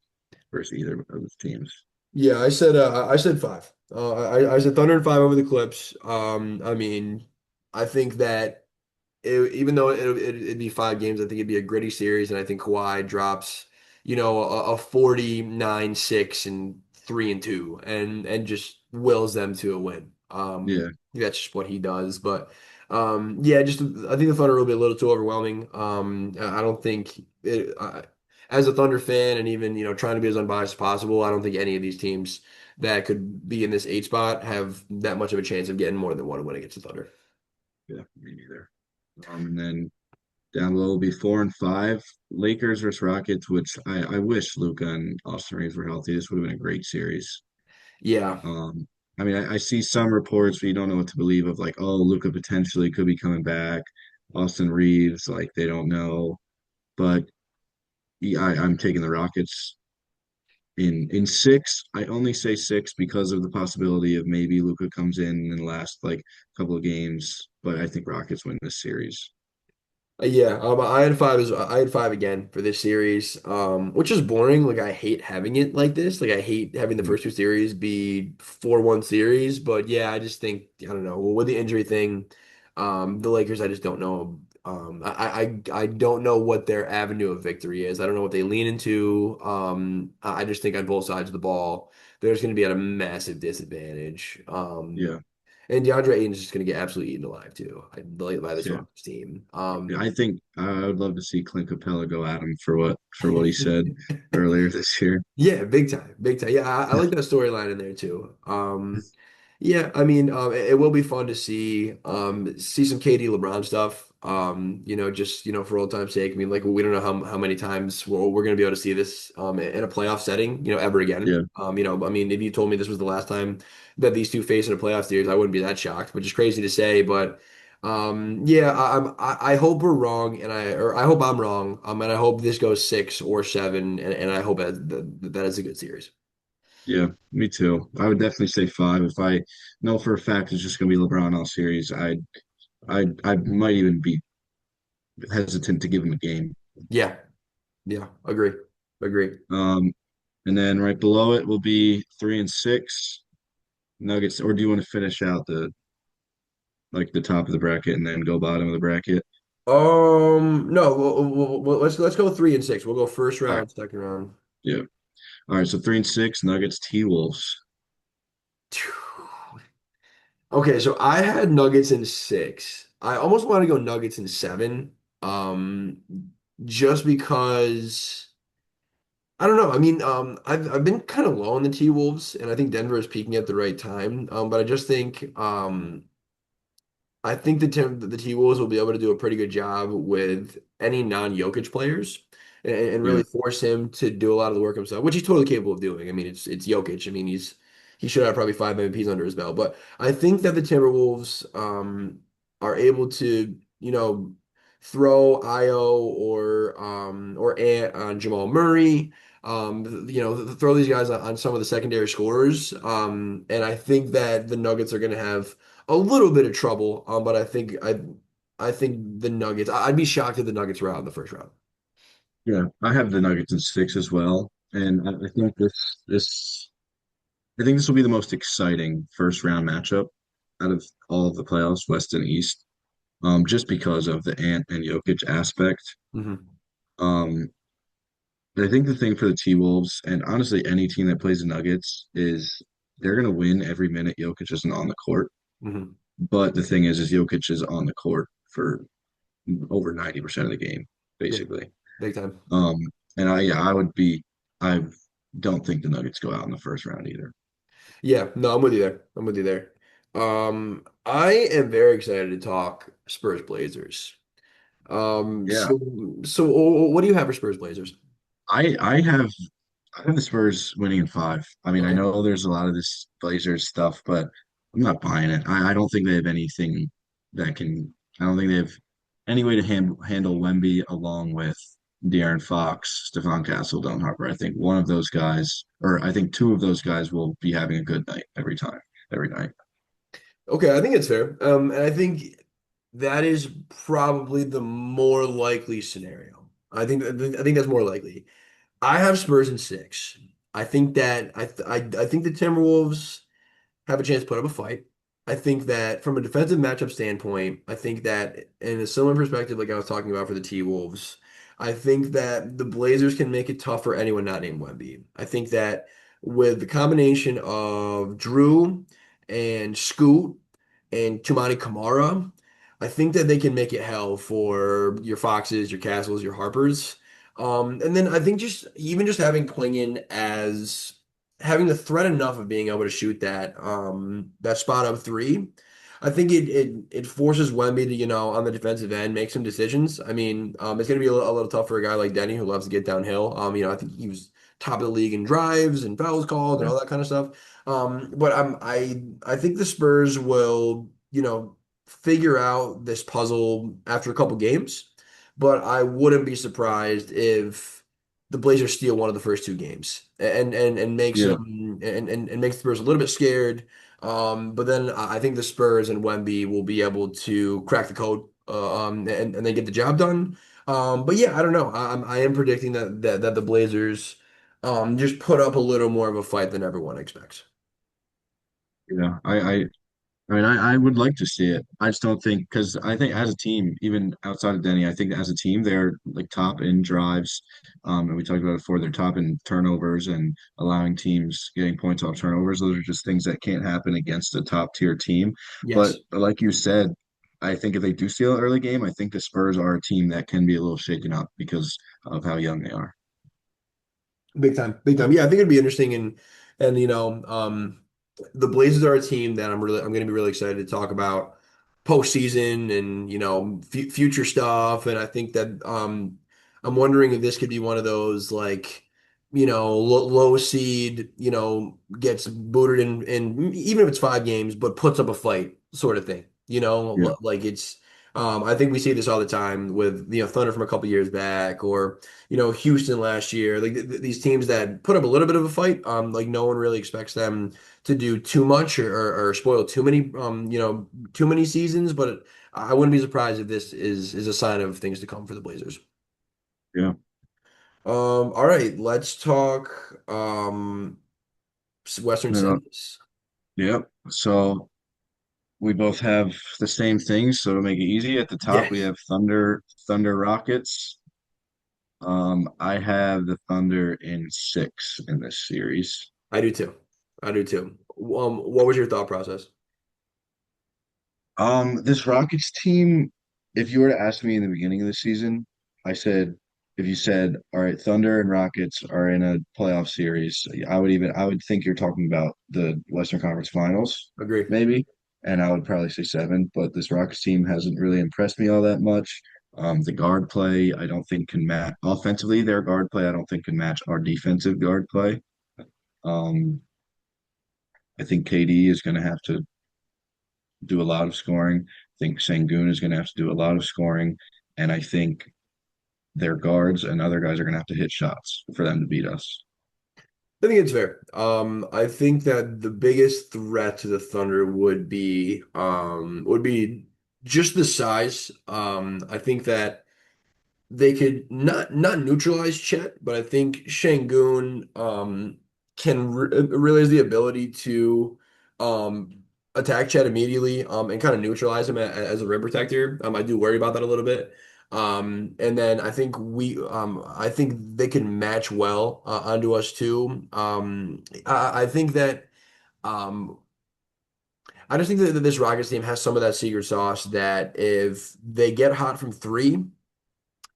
versus either of those teams.
Yeah, I said five. I said Thunder and five over the Clips. I mean, I think that even though it'd be 5 games, I think it'd be a gritty series, and I think Kawhi drops, a 49-6 and 3-2, and just wills them to a win.
Yeah,
That's just what he does. But yeah, just I think the Thunder will be a little too overwhelming. I don't think as a Thunder fan, and even trying to be as unbiased as possible, I don't think any of these teams that could be in this 8 spot have that much of a chance of getting more than one win against the Thunder.
yeah, me neither. And then down below will be 4 and 5. Lakers versus Rockets, which I wish Luca and Austin Reeves were healthy. This would have been a great series.
Yeah.
Um, I mean, I see some reports, but you don't know what to believe of like, oh, Luca potentially could be coming back. Austin Reeves, like they don't know. But yeah, I'm taking the Rockets in 6. I only say 6 because of the possibility of maybe Luca comes in the last like couple of games. But I think Rockets win this series.
Yeah, I had five again for this series, which is boring. Like I hate having it like this. Like I hate having the
Mm,
first two series be 4-1 series. But yeah, I just think I don't know. Well, with the injury thing, the Lakers, I just don't know. I don't know what their avenue of victory is. I don't know what they lean into. I just think on both sides of the ball, there's going to be at a massive disadvantage.
yeah,
And DeAndre Ayton is just going to get absolutely eaten alive too by this
yeah.
Rockets team.
I think I would love to see Clint Capella go at him for what he said earlier this year.
Yeah, big time, big time. Yeah, I like that storyline in there too. Yeah, I mean, it will be fun to see some KD LeBron stuff. Just for old time's sake. I mean, like we don't know how many times we're going to be able to see this in a playoff setting, ever again.
Yeah,
I mean, if you told me this was the last time that these two face in a playoff series, I wouldn't be that shocked. Which is crazy to say, but yeah, I hope we're wrong, or I hope I'm wrong, and I hope this goes 6 or 7, and I hope that is a good series.
yeah, me too. I would definitely say 5 if I know for a fact it's just going to be LeBron all series. I might even be hesitant to give him a game.
Yeah, yeah, agree.
Um, and then right below it will be 3 and 6 Nuggets. Or do you want to finish out the like the top of the bracket and then go bottom of the bracket?
No, let's go 3-6. We'll go first
All right,
round, second round.
yeah. All right, so 3 and 6 Nuggets, T Wolves.
Okay, so I had Nuggets in 6. I almost want to go Nuggets in 7, um, just because. I don't know. I mean, I've been kind of low on the T-Wolves, and I think Denver is peaking at the right time. But I think the T-Wolves will be able to do a pretty good job with any non-Jokic players, and
Yeah,
really force him to do a lot of the work himself, which he's totally capable of doing. I mean, it's Jokic. I mean, he should have probably 5 MVPs under his belt. But I think that the Timberwolves are able to throw Io or Ant on Jamal Murray. Throw these guys on some of the secondary scorers. And I think that the Nuggets are going to have a little bit of trouble. But I think the Nuggets. I'd be shocked if the Nuggets were out in the first round.
yeah. I have the Nuggets in 6 as well, and I think this I think this will be the most exciting first round matchup out of all of the playoffs, West and East. just because of the Ant and Jokic aspect.
Hmm.
Um, I think the thing for the T-Wolves, and honestly any team that plays the Nuggets, is they're going to win every minute Jokic isn't on the court.
Hmm.
But the thing is Jokic is on the court for over 90% of the game,
Yeah,
basically.
big time.
Um, and yeah, I don't think the Nuggets go out in the first round either.
Yeah, no, I'm with you there. I'm with you there. I am very excited to talk Spurs Blazers. Um,
Yeah,
so so what do you have for Spurs Blazers?
I I have I have the Spurs winning in five. I mean, I
Okay.
know there's a lot of this Blazers stuff, but I'm not buying it. I don't think they have anything that can. I don't think they have any way to handle Wemby along with De'Aaron Fox, Stephon Castle, Don Harper. I think one of those guys, or I think two of those guys, will be having a good night every time, every night.
Okay, I think it's fair. And I think that is probably the more likely scenario. I think that's more likely. I have Spurs in six. I think that I think the Timberwolves have a chance to put up a fight. I think that from a defensive matchup standpoint, I think that in a similar perspective, like I was talking about for the T-Wolves, I think that the Blazers can make it tough for anyone not named Wemby. I think that with the combination of Drew and Scoot and Tumani Kamara, I think that they can make it hell for your Foxes, your Castles, your Harpers. And then I think just having Klingon as having the threat enough of being able to shoot that spot up three, I think it forces Wemby to, on the defensive end, make some decisions. I mean, it's going to be a little tough for a guy like Denny who loves to get downhill. I think he was top of the league in drives and fouls called and
Yeah,
all that kind of stuff. But I think the Spurs will, figure out this puzzle after a couple games. But I wouldn't be surprised if the Blazers steal one of the first two games and makes
yeah,
them and makes the Spurs a little bit scared. But then I think the Spurs and Wemby will be able to crack the code and then get the job done. But yeah, I don't know. I am predicting that the Blazers just put up a little more of a fight than everyone expects.
yeah. I mean, I would like to see it. I just don't think because I think as a team, even outside of Denny, I think as a team they're like top in drives. And we talked about it before. They're top in turnovers and allowing teams getting points off turnovers. Those are just things that can't happen against a top tier team. But
Yes.
like you said, I think if they do steal an early game, I think the Spurs are a team that can be a little shaken up because of how young they are.
Big time, big time. Yeah, I think it'd be interesting, and the Blazers are a team that I'm going to be really excited to talk about postseason and f future stuff. And I think that I'm wondering if this could be one of those like low seed gets booted in even if it's 5 games, but puts up a fight sort of thing.
Yeah,
Like it's. I think we see this all the time with Thunder from a couple years back, or Houston last year, like these teams that put up a little bit of a fight, like no one really expects them to do too much or spoil too many seasons. But I wouldn't be surprised if this is a sign of things to come for the Blazers.
yeah.
All right, let's talk Western
No,
semis.
yeah. So we both have the same things, so to make it easy, at the top we
Yes,
have Thunder Rockets. I have the Thunder in six in this series.
I do too. I do too. What was your thought process?
This Rockets team, if you were to ask me in the beginning of the season, I said, if you said, all right, Thunder and Rockets are in a playoff series, I would think you're talking about the Western Conference Finals,
Agree.
maybe, and I would probably say seven, but this Rockets team hasn't really impressed me all that much. The guard play, I don't think can match offensively, their guard play, I don't think can match our defensive guard play. Um, I think KD is going to have to do a lot of scoring. I think Sengun is going to have to do a lot of scoring, and I think their guards and other guys are going to have to hit shots for them to beat us.
I think it's fair. I think that the biggest threat to the Thunder would be just the size. I think that they could not neutralize Chet, but I think Şengün can re really has the ability to um attack Chet immediately, and kind of neutralize him as a rim protector. I do worry about that a little bit. And then I think they can match well onto us too. I think that, um, I just think that this Rockets team has some of that secret sauce that if they get hot from three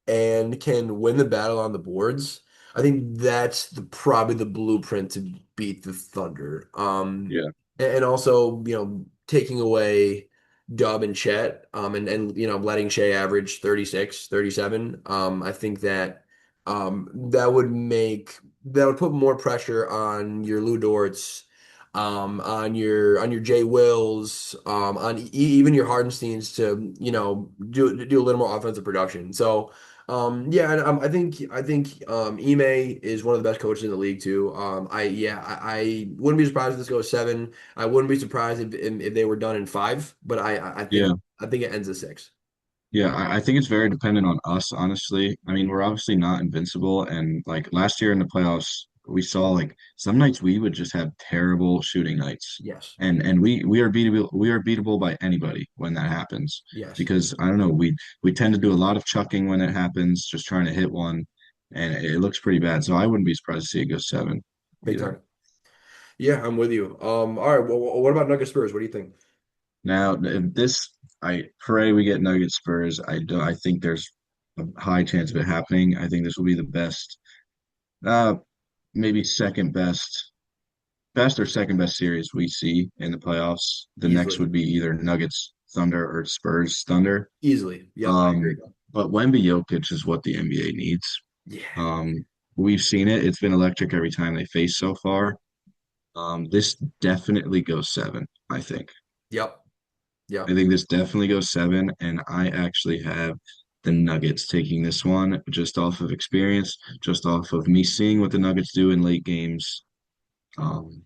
and can win the battle on the boards, I think that's probably the blueprint to beat the Thunder.
Yeah,
And also, taking away Dub and Chet, and letting Shea average 36, 37. I think that that would put more pressure on your Lou Dortz, on your Jay Wills, on even your Hardensteins to, do a little more offensive production. So yeah, and I think Ime is one of the best coaches in the league too. I wouldn't be surprised if this goes seven. I wouldn't be surprised if they were done in five, but
yeah.
I think it ends at six.
Yeah, I think it's very dependent on us, honestly. I mean, we're obviously not invincible, and like last year in the playoffs, we saw like some nights we would just have terrible shooting nights,
Yes.
and we are beatable. We are beatable by anybody when that happens,
Yes.
because I don't know, we tend to do a lot of chucking when it happens, just trying to hit one, and it looks pretty bad. So I wouldn't be surprised to see it go seven
Big
either.
time. Yeah, I'm with you. All right. Well, what about Nuggets Spurs? What do you think?
Now, if this, I pray we get Nuggets Spurs. I do. I think there's a high chance of it happening. I think this will be the best. Uh, Maybe second best, best or second best series we see in the playoffs. The next
Easily.
would be either Nuggets Thunder or Spurs Thunder.
Easily. Yep, I agree.
Um, but Wemby Jokic is what the NBA needs.
Yeah.
We've seen it. It's been electric every time they face so far. This definitely goes seven, I think.
Yep.
I
Yep.
think this definitely goes seven, and I actually have the Nuggets taking this one just off of experience, just off of me seeing what the Nuggets do in late games. Um,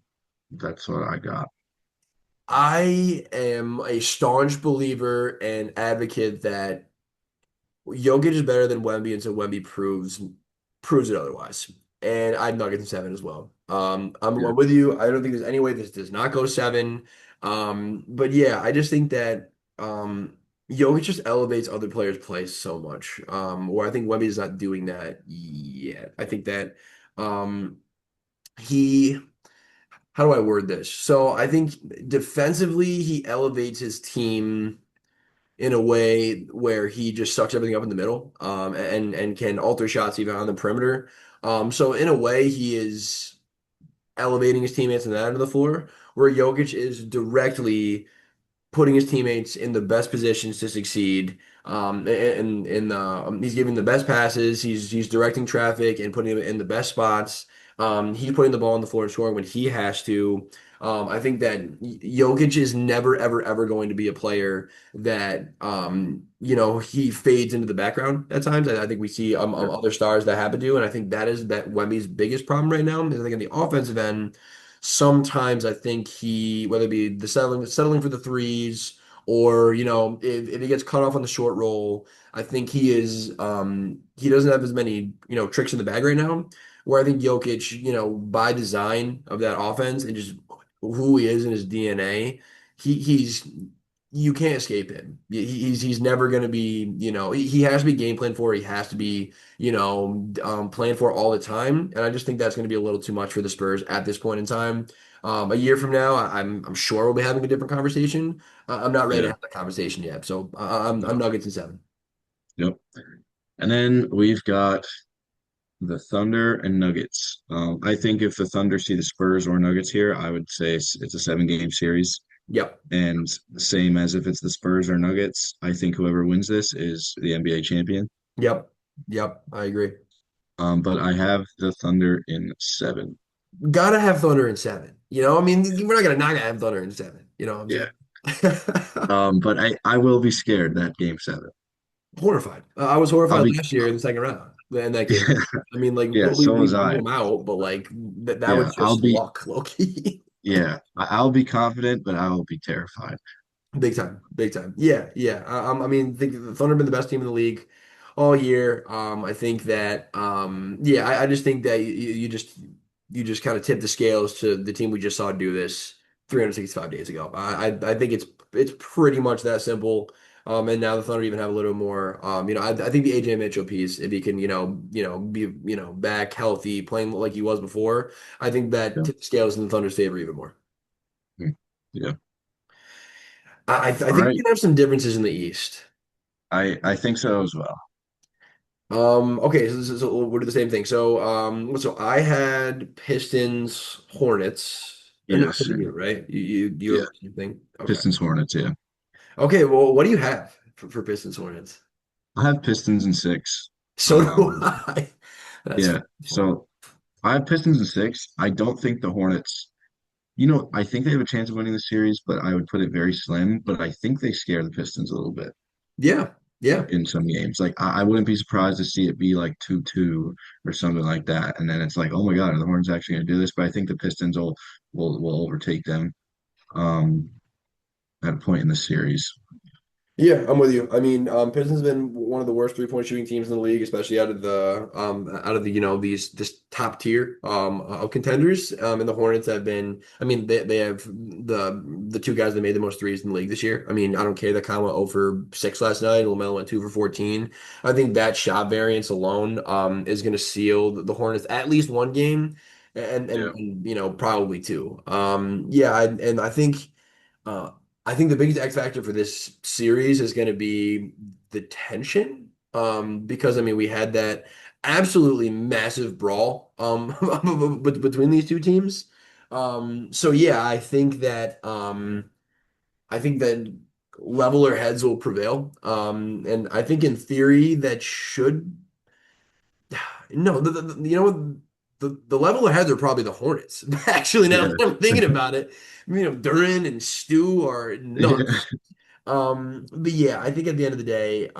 that's what I got.
I am a staunch believer and advocate that Jokic is better than Wemby until Wemby proves it otherwise. And I'd Nuggets in seven as well.
Yeah,
I'm with you. I don't think there's any way this does not go seven. But yeah, I just think that Jokic just elevates other players' play so much. Where I think Wemby is not doing that yet. I think that um, he how do I word this? So I think defensively he elevates his team in a way where he just sucks everything up in the middle, and can alter shots even on the perimeter. So in a way, he is elevating his teammates on that end of the floor, where Jokic is directly putting his teammates in the best positions to succeed. He's giving the best passes. He's directing traffic and putting them in the best spots. He's putting the ball on the floor and scoring when he has to. I think that Jokic is never, ever, ever going to be a player that he fades into the background at times. I think we see
sure.
other stars that happen to, and I think that is that Wemby's biggest problem right now. Is I think on the offensive end. Sometimes I think whether it be the settling for the threes, or if he gets cut off on the short roll, I think he doesn't have as many tricks in the bag right now. Where I think Jokic, by design of that offense and just who he is in his DNA, he's you can't escape him. He's never going to be, he has to be game plan for. He has to be, planned for all the time. And I just think that's going to be a little too much for the Spurs at this point in time. A year from now, I'm sure we'll be having a different conversation. I'm not ready to
Yeah,
have that conversation yet. So I'm
no,
Nuggets in seven.
yep. And then we've got the Thunder and Nuggets. I think if the Thunder see the Spurs or Nuggets here, I would say it's a 7 game series.
Yep.
And the same as if it's the Spurs or Nuggets, I think whoever wins this is the NBA champion.
Yep. Yep. I agree.
But I have the Thunder in seven.
Gotta have Thunder in seven. I mean, we're not gonna not have Thunder in seven. You know what I'm
Yeah.
saying?
But I will be scared that game seven.
Horrified. I was
I'll
horrified
be
last year in the second round in that game. I mean, like
yeah,
we
so
we
was
blew
I.
them out, but like that
Yeah,
was just luck, low key.
I'll be confident, but I will be terrified.
Big time, big time. Yeah, yeah. I mean, I think the Thunder have been the best team in the league all year. I think that, yeah, I just think that you just kind of tip the scales to the team we just saw do this 365 days ago. I think it's pretty much that simple. And now the Thunder even have a little more. I think the AJ Mitchell piece, if he can, be, back healthy, playing like he was before, I think that
Yeah.
tips the scales in the Thunder's favor even more.
Mm. Yeah.
I
All
think we
right.
can have some differences in the East.
I think so as well.
Okay, so we'll do the same thing. So I had Pistons, Hornets, and that's
Yes.
pretty good, right? You
Yeah.
have the same thing. Okay.
Pistons Hornets, yeah.
Okay, well, what do you have for Pistons Hornets?
I have Pistons in six.
So do
Um,
I. That's
yeah.
funny.
So I have Pistons in six. I don't think the Hornets, I think they have a chance of winning the series, but I would put it very slim. But I think they scare the Pistons a little bit
Yeah, yeah,
in some games. Like I wouldn't be surprised to see it be like 2-2 or something like that. And then it's like, oh my God, are the Hornets actually gonna do this? But I think the Pistons will overtake them at a point in the series.
yeah. I'm with you. I mean, Pistons have been one of the worst three-point shooting teams in the league, especially out of the these this top tier of contenders. And the Hornets have been. I mean, they have the two guys that made the most threes in the league this year. I mean, I don't care that Kyle went 0 for 6 last night. LaMelo went 2 for 14. I think that shot variance alone is going to seal the Hornets at least one game,
Yeah.
and probably two. Yeah, and Uh, I think the biggest X factor for this series is going to be the tension. Because I mean, we had that absolutely massive brawl between these two teams. So yeah, I think that leveler heads will prevail. And I think in theory that should no, you know what? The level ahead are probably the Hornets. Actually, now
Yeah.
that I'm thinking about it, Duran and Stu are
Yeah.
nuts. But yeah, I think at the end of the day,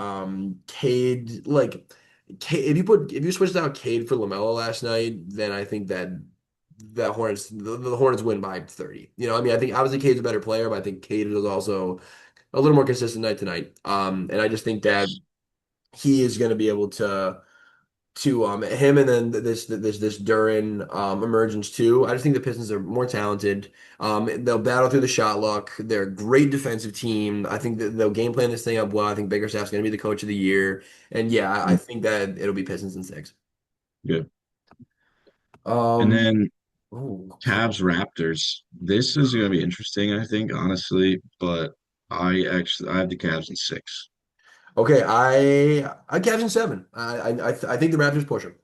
Cade, Cade, if you switched out Cade for LaMelo last night, then I think that the Hornets win by 30. I mean, I think obviously Cade's a better player, but I think Cade is also a little more consistent night to night. And I just think that he is going to be able to him and then this Duran emergence too. I just think the Pistons are more talented. They'll battle through the shot luck. They're a great defensive team. I think that they'll game plan this thing up well. I think Bickerstaff's going to be the coach of the year, and yeah, I think that it'll be Pistons in six.
Yeah. And
Um,
then
ooh,
Cavs Raptors. This is going to be interesting, I think, honestly. But I have the Cavs in six.
okay, I Cavs in seven. I think the Raptors push them.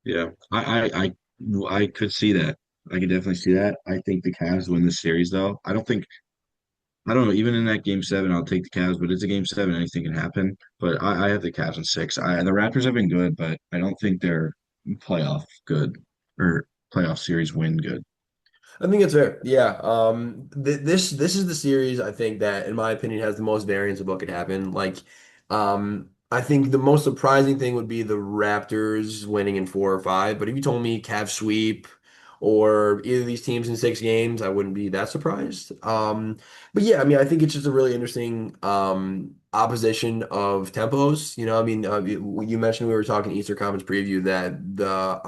Yeah, I could see that. I could definitely see that. I think the Cavs win this series, though. I don't know. Even in that game seven, I'll take the Cavs, but it's a game seven. Anything can happen. But I have the Cavs in six. The Raptors have been good, but I don't think they're playoff good or playoff series win good.
I think it's fair. Yeah. This is the series I think that, in my opinion, has the most variance of what could happen. I think the most surprising thing would be the Raptors winning in 4 or 5. But if you told me Cavs sweep or either of these teams in 6 games, I wouldn't be that surprised. But yeah, I mean, I think it's just a really interesting opposition of tempos. I mean, you mentioned we were talking Eastern Conference preview that the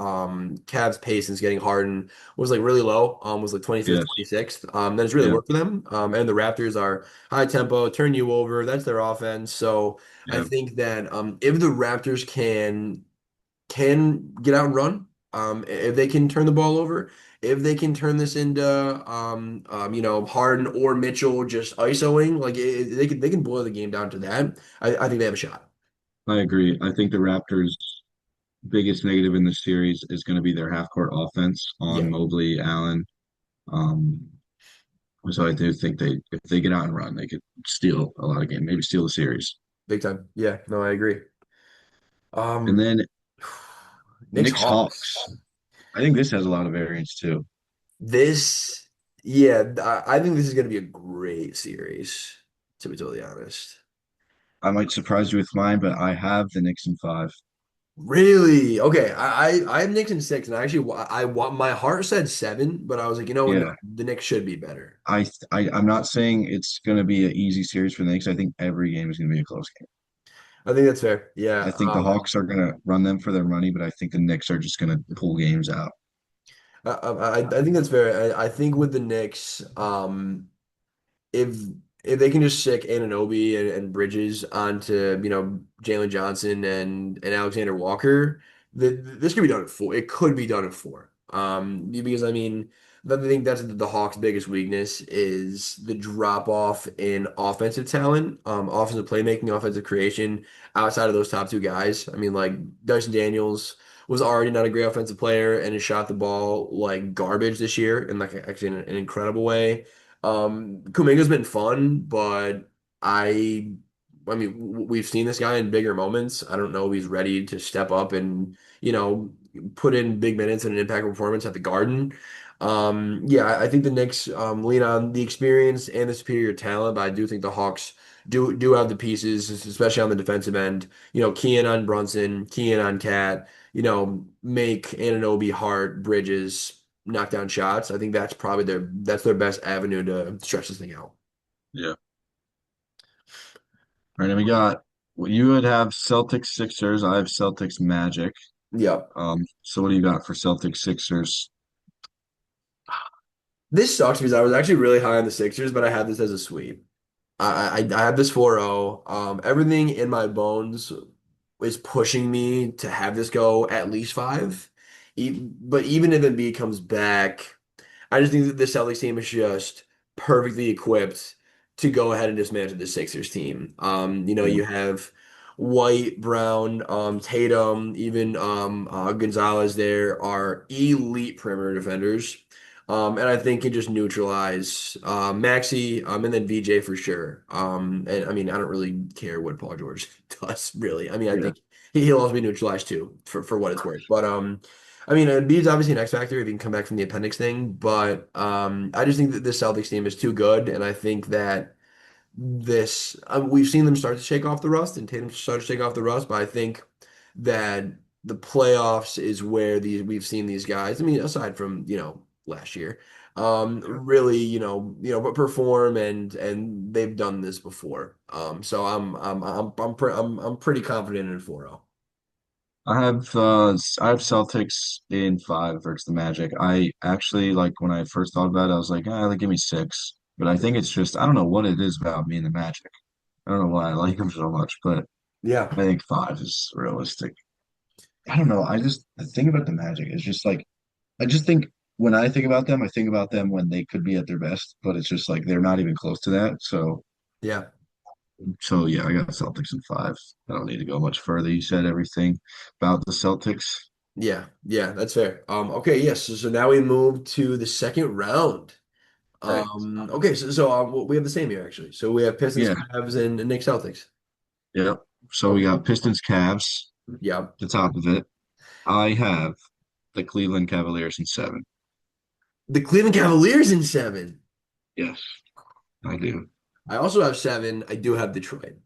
Cavs pace is getting hardened was like really low, was like 25th,
Yes.
26th. Then it's really
Yeah.
worked for them. And the Raptors are high tempo, turn you over. That's their offense. So I
Yeah.
think that if the Raptors can get out and run, if they can turn the ball over, if they can turn this into Harden or Mitchell just ISOing, they can boil the game down to that. I think they have a shot.
I agree. I think the Raptors' biggest negative in the series is going to be their half court offense on
Yeah,
Mobley, Allen. Um, so I do think if they get out and run, they could steal a lot of games, maybe steal the series.
big time. Yeah, no, I agree.
And
Um,
then
Knicks
Knicks
Hawks.
Hawks. I think this has a lot of variance too.
This, yeah, I think this is going to be a great series, to be totally honest.
I might surprise you with mine, but I have the Knicks in five.
Really? Okay, I have Knicks in six, and I want my heart said seven, but I was like, no,
Yeah,
the Knicks should be better.
I'm not saying it's going to be an easy series for the Knicks. I think every game is going to be a close game.
I think that's fair. Yeah.
I think the Hawks are going to run them for their money, but I think the Knicks are just going to pull games out.
I think that's fair. I think with the Knicks, if if they can just stick Anunoby and Bridges onto, Jalen Johnson and Alexander Walker, this could be done in four. It could be done in four. Because I mean, I think that's the Hawks' biggest weakness is the drop off in offensive talent, offensive playmaking, offensive creation outside of those top two guys. I mean, like Dyson Daniels was already not a great offensive player and has shot the ball like garbage this year in like actually in an incredible way. Kuminga's been fun, but I, I mean, we've seen this guy in bigger moments. I don't know if he's ready to step up and, put in big minutes and an impact performance at the Garden. Yeah, I think the Knicks lean on the experience and the superior talent, but I do think the Hawks do have the pieces, especially on the defensive end. Keying on Brunson, keying on Cat. Make Anunoby, Hart, Bridges knock down shots. I think that's their best avenue to stretch this thing out.
Yeah. All right, and we got well, you would have Celtics Sixers. I have Celtics Magic.
Yep.
So what do you got for Celtics Sixers?
This sucks because I was actually really high on the Sixers, but I had this as a sweep. I have this 4-0. Everything in my bones is pushing me to have this go at least five. But even if Embiid comes back, I just think that the Celtics team is just perfectly equipped to go ahead and dismantle the Sixers team.
Yeah.
You have White, Brown, Tatum, even Gonzalez there are elite perimeter defenders. And I think can just neutralize Maxey, and then VJ for sure. And I mean, I don't really care what Paul George does, really. I mean, I
Yeah.
think he'll also be neutralized too, for what it's worth. But I mean, Embiid's obviously an X factor if he can come back from the appendix thing, but I just think that this Celtics team is too good, and I think that we've seen them start to shake off the rust, and Tatum start to shake off the rust, but I think that the playoffs is where we've seen these guys. I mean, aside from last year, really but perform and they've done this before. So I'm pretty confident in 4-0.
I have Celtics in five versus the Magic. I actually like when I first thought about it, I was like, like, give me six. But I think it's just I don't know what it is about me and the Magic. I don't know why I like them so much, but
Yeah.
I think five is realistic. I don't know. The thing about the Magic is just like I just think when I think about them, I think about them when they could be at their best, but it's just like they're not even close to that.
Yeah.
So yeah, I got Celtics in five. I don't need to go much further. You said everything about the Celtics.
Yeah, yeah, that's fair. Okay, yes. So now we move to the second round.
Right.
Okay, so we have the same here actually. So we have Pistons,
Yeah.
Cavs, and Knicks, Celtics.
Yep. So we
Okay.
got Pistons, Cavs,
Yeah.
the top of it. I have the Cleveland Cavaliers in seven.
The Cleveland Cavaliers in seven.
Yes, I do.
I also have seven. I do have Detroit.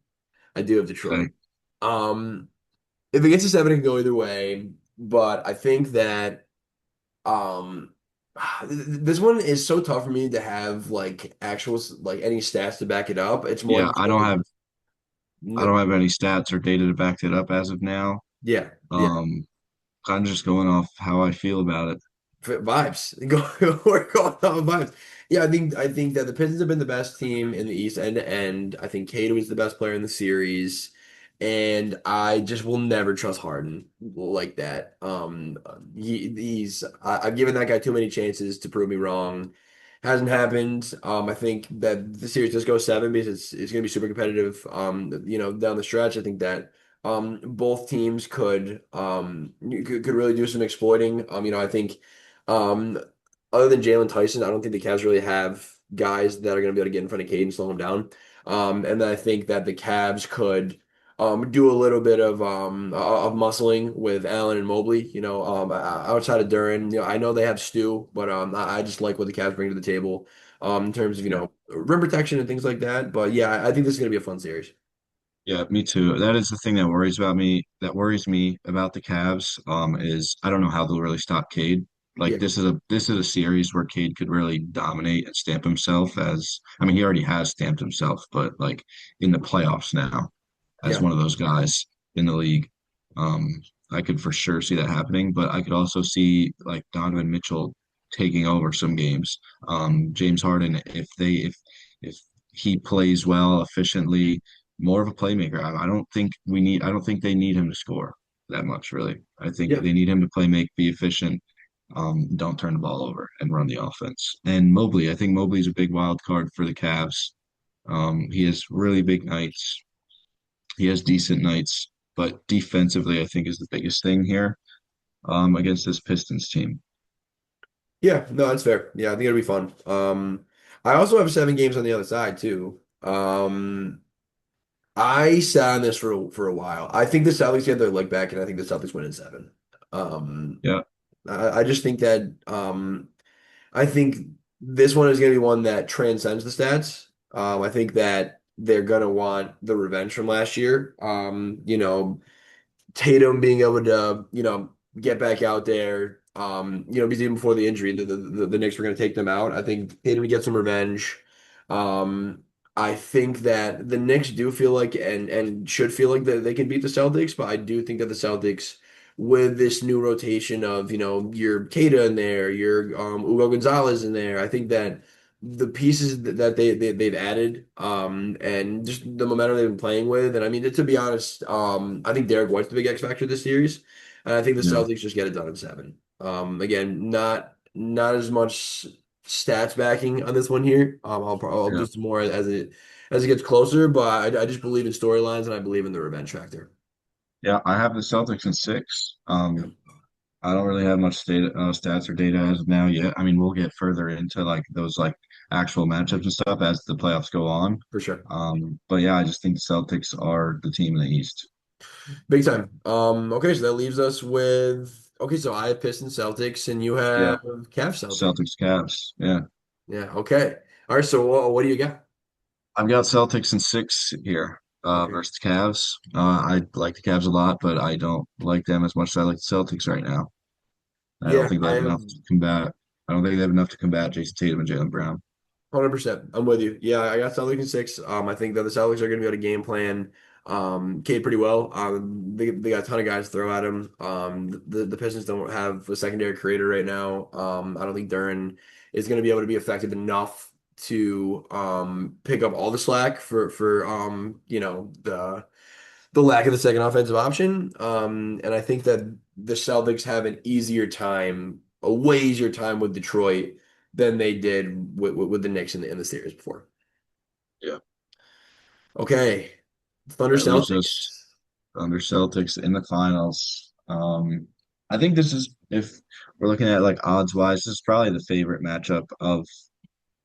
I do have Detroit.
Okay.
Um, if it gets to seven, it can go either way. But I think that um this one is so tough for me to have like actual like any stats to back it up. It's more
Yeah,
just like
I don't have any stats or data to back it up as of now.
yeah, yeah.
Um, I'm just going off how I feel about it.
Vibes. We're going off of vibes. Yeah, I think that the Pistons have been the best team in the East end to end. I think Cato is the best player in the series, and I just will never trust Harden like that. I've given that guy too many chances to prove me wrong. Hasn't happened. I think that the series does go seven because it's going to be super competitive. Down the stretch, I think that both teams could really do some exploiting. I think. Um, Other than Jalen Tyson, I don't think the Cavs really have guys that are going to be able to get in front of Cade and slow him down. And then I think that the Cavs could do a little bit of muscling with Allen and Mobley. Outside of Duran, I know they have Stu, but I just like what the Cavs bring to the table in terms of
Yeah.
rim protection and things like that. But yeah, I think this is going to be a fun series.
Yeah, me too. That is the thing that worries me about the Cavs, is I don't know how they'll really stop Cade. Like
Yeah,
this is a series where Cade could really dominate and stamp himself as I mean he already has stamped himself, but like in the playoffs now as
yeah,
one of those guys in the league. Um, I could for sure see that happening, but I could also see like Donovan Mitchell. taking over some games. James Harden, if he plays well, efficiently, more of a playmaker. I don't think they need him to score that much, really. I think
Yeah.
they need him to play, make, be efficient, don't turn the ball over and run the offense. And Mobley, I think Mobley's a big wild card for the Cavs. He has really big nights. He has decent nights, but defensively, I think is the biggest thing here against this Pistons team.
Yeah, no, that's fair. Yeah, I think it'll be fun. I also have 7 games on the other side too. I sat on this for a while. I think the Celtics get their leg back, and I think the Celtics win in 7. Um,
Yeah,
I just think that I think this one is going to be one that transcends the stats. I think that they're going to want the revenge from last year. Tatum being able to, get back out there, because even before the injury, the Knicks were going to take them out. I think Tatum to get some revenge. Um, I think that the Knicks do feel like and should feel like that they can beat the Celtics, but I do think that the Celtics, with this new rotation of, your Keita in there, your Hugo Gonzalez in there, I think that the pieces that they've added, and just the momentum they've been playing with, and I mean, to be honest, I think Derek White's the big X factor this series, and I think the
yeah,
Celtics just get it done in 7. Again, not as much stats backing on this one here. I'll
yeah.
just more as it gets closer, but I just believe in storylines and I believe in the revenge factor.
Yeah, I have the Celtics in 6.
Yeah,
I don't really have much stats or data as of now yet. I mean, we'll get further into like those like actual matchups and stuff as the playoffs go on.
for sure.
But yeah, I just think the Celtics are the team in the East.
Big time. Okay, so that leaves us with okay, so I have Pistons Celtics and you
Yeah,
have Cavs Celtics.
Celtics, Cavs. Yeah,
Yeah, okay. All right, so what do you got?
I've got Celtics in 6 here
Okay.
versus Cavs. I like the Cavs a lot, but I don't like them as much as I like the Celtics right now. I don't
Yeah,
think they
I
have
have
enough to combat. I don't think they have enough to combat Jason Tatum and Jaylen Brown.
100%. I'm with you. Yeah, I got Celtics in 6. I think that the Celtics are going to be able to game plan Cade pretty well. They got a ton of guys to throw at him. The Pistons don't have a secondary creator right now. I don't think Duran is going to be able to be effective enough to pick up all the slack for the lack of the second offensive option. And I think that the Celtics have an easier time, a way easier time with Detroit than they did with the Knicks in the series before.
Yeah,
Okay, Thunder
that leaves us
Celtics.
under Celtics in the finals. I think this is if we're looking at like odds wise, this is probably the favorite matchup of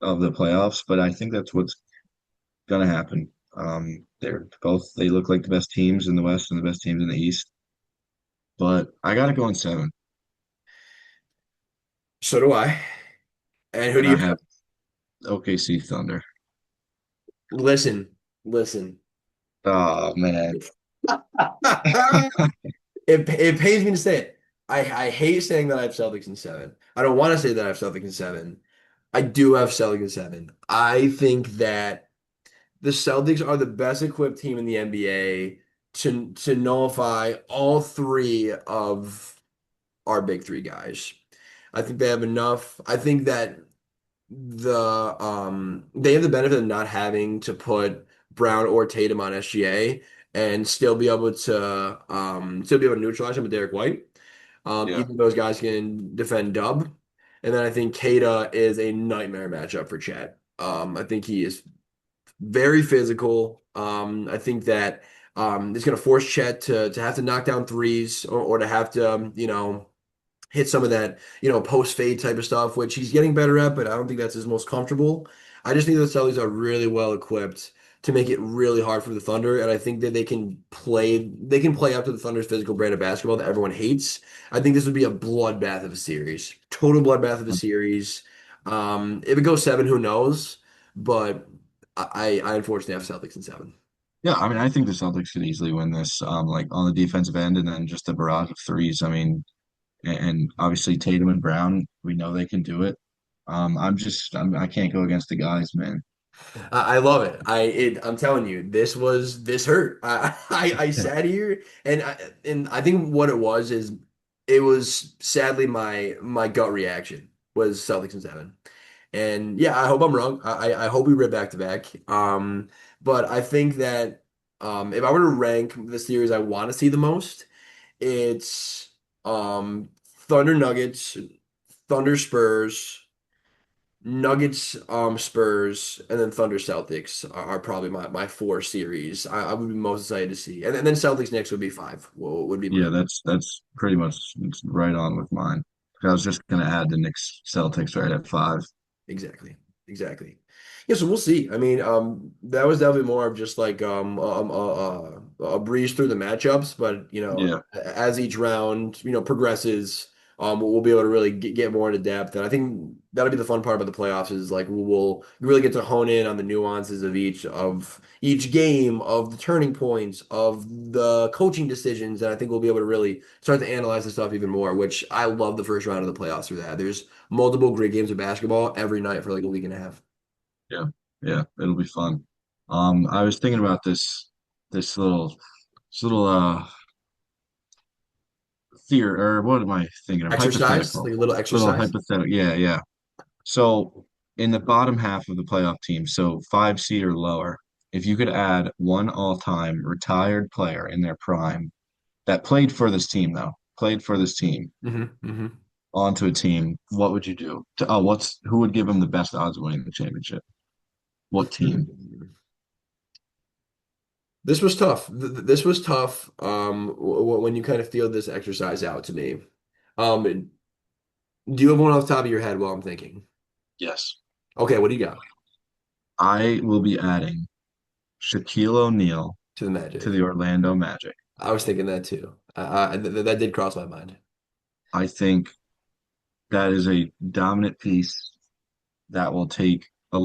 the playoffs, but I think that's what's gonna happen. They look like the best teams in the West and the best teams in the East, but I gotta go in 7,
So do I. And who do
and I
you have?
have OKC Thunder.
Listen, listen.
Oh man.
It pains me to say it. I hate saying that I have Celtics in 7. I don't want to say that I have Celtics in 7. I do have Celtics in 7. I think that the Celtics are the best equipped team in the NBA to nullify all 3 of our big 3 guys. I think they have enough. I think that they have the benefit of not having to put Brown or Tatum on SGA and still be able to neutralize him with Derek White.
Yeah.
Even those guys can defend Dub. And then I think Keita is a nightmare matchup for Chet. I think he is very physical. I think that it's going to force Chet to have to knock down threes or to have to, hit some of that, post fade type of stuff, which he's getting better at, but I don't think that's his most comfortable. I just think the Celtics are really well equipped to make it really hard for the Thunder, and I think that they can play up to the Thunder's physical brand of basketball that everyone hates. I think this would be a bloodbath of a series, total bloodbath of a series. If it goes 7, who knows? But I unfortunately have Celtics in 7.
Yeah, I mean, I think the Celtics could easily win this, like on the defensive end, and then just a barrage of threes. I mean, and obviously Tatum and Brown, we know they can do it. I can't go against the guys, man.
I love it. I'm telling you, this hurt. I
Yeah,
sat here and I think what it was is it was sadly my gut reaction. was Celtics in seven. And yeah, I hope I'm wrong. I hope we rip back to back. But I think that if I were to rank the series I want to see the most, it's Thunder Nuggets, Thunder Spurs, Nuggets Spurs, and then Thunder Celtics are probably my four series I would be most excited to see. And then Celtics Knicks would be five. Would be my
Yeah, that's pretty much right on with mine. I was just gonna add the Knicks Celtics right at five.
exactly. Exactly. Yeah, so we'll see. I mean, that was definitely more of just like a breeze through the matchups, but
Yeah,
as each round, progresses, we'll be able to really get more into depth. And I think that'll be the fun part about the playoffs is like we'll really get to hone in on the nuances of each game, of the turning points, of the coaching decisions, and I think we'll be able to really start to analyze the stuff even more, which I love the first round of the playoffs for that. There's multiple great games of basketball every night for like a week and a half.
yeah, yeah. It'll be fun. I was thinking about this little theory, or what am I thinking of?
Exercise,
Hypothetical.
like a little
Little
exercise.
hypothetical. Yeah, yeah. So in the bottom half of the playoff team, so five seed or lower, if you could add one all-time retired player in their prime that played for this team though, played for this team
Hmm.
onto a team, what would you do? Who would give them the best odds of winning the championship? What team?
This was tough. This was tough. When you kind of feel this exercise out to me. Do you have one off the top of your head while I'm thinking?
Yes.
Okay, what do you got
I will be adding Shaquille O'Neal
to the
to
Magic?
the Orlando Magic.
I was thinking that too. That did cross my mind.
I think that is a dominant piece that will take a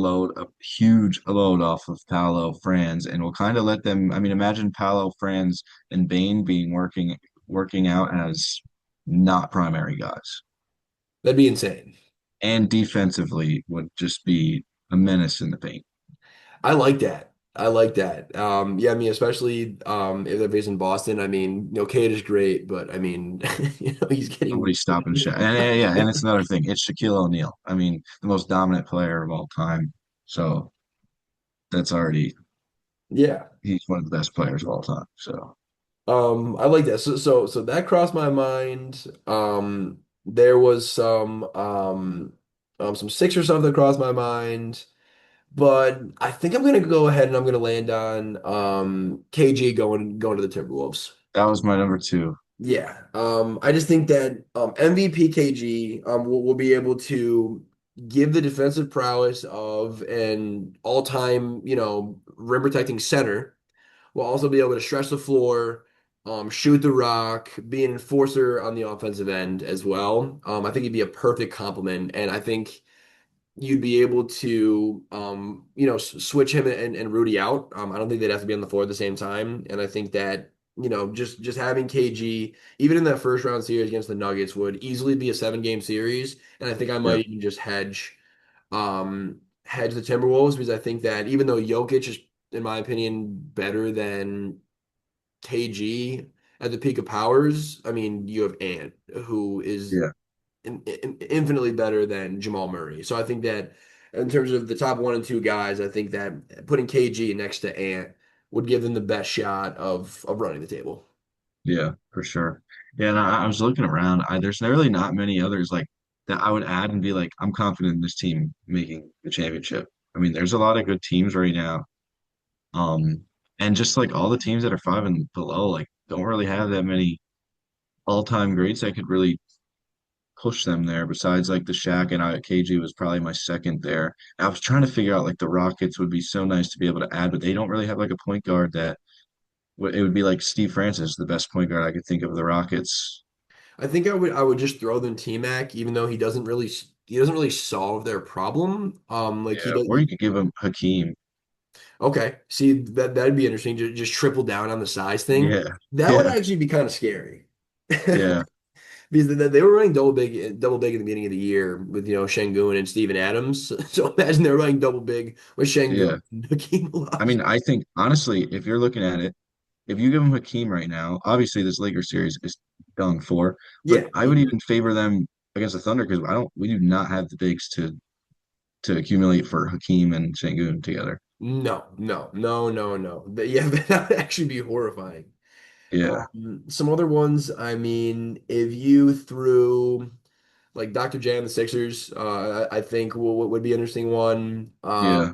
huge load off of Paolo, Franz, and will kind of let them. I mean, imagine Paolo, Franz, and Bain being working out as not primary guys,
That'd be insane.
and defensively would just be a menace in the paint.
I like that. I like that. Yeah, I mean, especially if they're based in Boston. I mean, Cade is great, but I mean, he's getting.
Nobody's stopping Shaq. And yeah, and it's another thing. It's Shaquille O'Neal. I mean, the most dominant player of all time. So that's already
Yeah.
he's one of the best players of all time. So
I like that. So that crossed my mind. There was some Sixer stuff that crossed my mind, but I think I'm gonna go ahead and I'm gonna land on KG going to the Timberwolves.
that was my number two.
Yeah. I just think that MVP KG will be able to give the defensive prowess of an all-time, rim protecting center will also be able to stretch the floor, shoot the rock, be an enforcer on the offensive end as well. I think he'd be a perfect complement, and I think you'd be able to, switch him and Rudy out. I don't think they'd have to be on the floor at the same time, and I think that just having KG even in that first round series against the Nuggets would easily be a 7 game series, and I think I
Yeah,
might even just hedge the Timberwolves because I think that even though Jokic is, in my opinion, better than KG at the peak of powers, I mean, you have Ant, who is
yeah,
infinitely better than Jamal Murray. So I think that in terms of the top one and two guys, I think that putting KG next to Ant would give them the best shot of running the table.
yeah, for sure. Yeah, and I was looking around. There's really not many others like that I would add and be like, I'm confident in this team making the championship. I mean, there's a lot of good teams right now. Um, and just like all the teams that are five and below, like don't really have that many all-time greats that could really push them there. Besides like the Shaq and KG was probably my second there. I was trying to figure out like the Rockets would be so nice to be able to add, but they don't really have like a point guard that it would be like Steve Francis, the best point guard I could think of the Rockets.
I think I would just throw them T-Mac, even though he doesn't really solve their problem. Like he
Yeah,
does.
or you could give him Hakeem.
Okay, see that'd be interesting. Just triple down on the size thing.
Yeah,
That would
yeah,
actually be kind of scary.
yeah,
Because they were running double big in the beginning of the year with Şengün and Steven Adams. So imagine they're running double big with Şengün
yeah.
and Hakeem
I
Olajuwon.
mean, I think honestly, if you're looking at it, if you give him Hakeem right now, obviously this Lakers series is done for, but
Yeah,
I would even favor them. against the Thunder because I don't we do not have the bigs to accumulate for Hakeem and Şengün together.
No, no, no, no, no. Yeah, that would actually be horrifying.
Yeah,
Some other ones, I mean, if you threw like Dr. J and the Sixers, I think would be an interesting one.
yeah,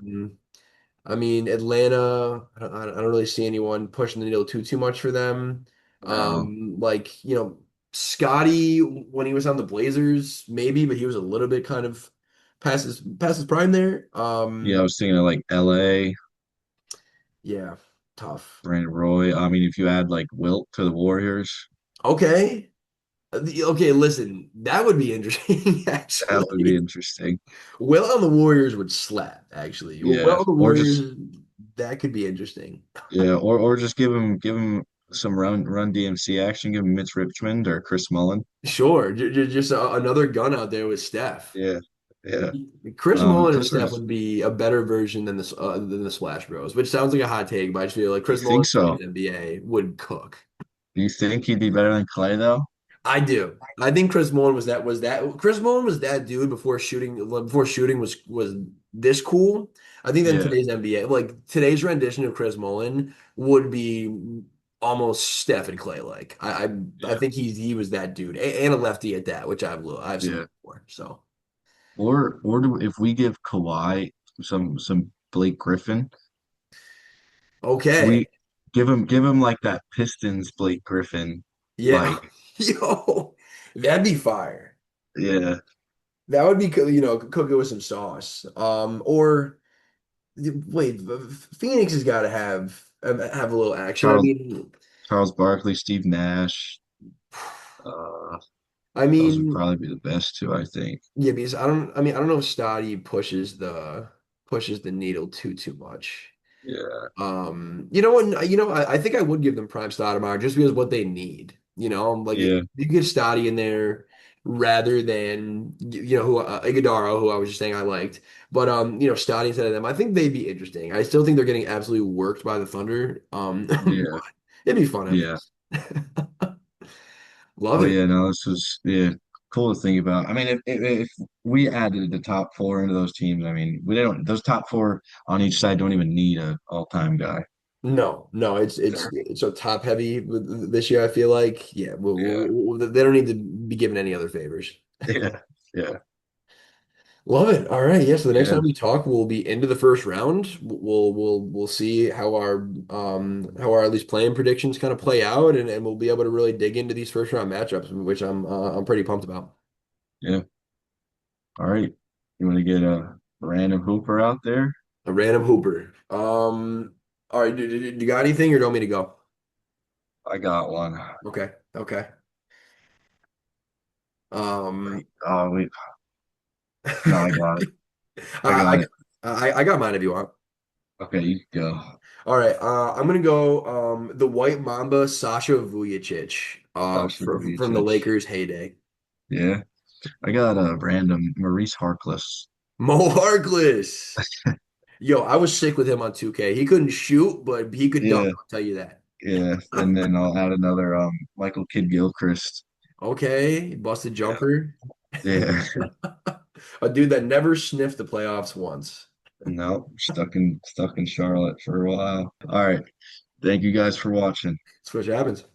I mean, Atlanta, I don't really see anyone pushing the needle too much for them.
no,
Like, Scotty when he was on the Blazers, maybe, but he was a little bit kind of past his prime there.
yeah. I was thinking of like L.A.,
Yeah, tough.
Brandon Roy. I mean, if you add like Wilt to the Warriors,
Okay. Okay, listen, that would be interesting,
that would be
actually.
interesting.
Will on the Warriors would slap, actually. Will
Yeah,
on the
or just
Warriors, that could be interesting.
yeah, or just give him some run DMC action. Give him Mitch Richmond or Chris Mullen.
Sure, just another gun out there with Steph.
Yeah, yeah.
Chris Mullen and Steph
Clippers.
would be a better version than the Splash Bros, which sounds like a hot take, but I just feel like
You
Chris
think
Mullen in
so?
today's NBA would cook.
Do you think he'd be better than Clay though?
I do. I think Chris Mullen was that Chris Mullen was that dude before shooting was this cool. I think that in
Yeah,
today's NBA, like today's rendition of Chris Mullen would be almost Steph and Clay like. I
yeah,
think he was that dude and a lefty at that, which I have some
yeah.
love for. So
If we give Kawhi some Blake Griffin,
okay,
we give him like that Pistons Blake Griffin,
yeah,
like
yo, that'd be fire.
yeah,
That would be cook it with some sauce. Or. Wait, Phoenix has got to have a little action. I
Charles
mean,
Charles Barkley, Steve Nash. Uh,
I
those would
mean,
probably be the best two, I think.
yeah, because I don't know if Stoddy pushes the needle too much.
Yeah,
You know what? I think I would give them prime Stoudemire just because what they need. Like
yeah,
you get Stoddy in there rather than who Iguodala, who I was just saying I liked, but Stoddy instead of them, I think they'd be interesting. I still think they're getting absolutely worked by the Thunder.
yeah,
But it'd be fun
yeah.
anyways. Love
But
it.
yeah, no, this was cool to think about. I mean, if we added the top four into those teams, I mean, we don't those top four on each side don't even need a all-time guy.
No, no, it's so top heavy this year. I feel like, yeah,
Yeah,
they don't need to be given any other favors.
yeah, yeah,
Love it. All right. Yeah. So the next
yeah,
time we talk, we'll be into the first round. We'll see how our at least playing predictions kind of play out, and we'll be able to really dig into these first round matchups, which I'm pretty pumped about.
yeah. All right. You want to get a random hooper out there?
A random hooper. All right. Do you got anything, or do you want me to go?
I got one.
Okay. Okay. Um,
Wait, oh wait, no, I
I
got it. I
I
got it.
I got mine if you want.
Okay, you go.
All right, I'm gonna go the White Mamba, Sasha Vujacic,
Sasha
from the
Vujacic.
Lakers heyday.
Yeah, I got a random Maurice Harkless.
Mo Harkless. Yo, I was sick with him on 2K. He couldn't shoot, but he could dunk,
Yeah,
I'll tell you that.
yeah, and then I'll add another Michael Kidd Gilchrist.
Okay, busted
Yeah,
jumper.
yeah.
A dude that never sniffed the playoffs once.
No, stuck in Charlotte for a while. All right. Thank you guys for watching.
Swish happens.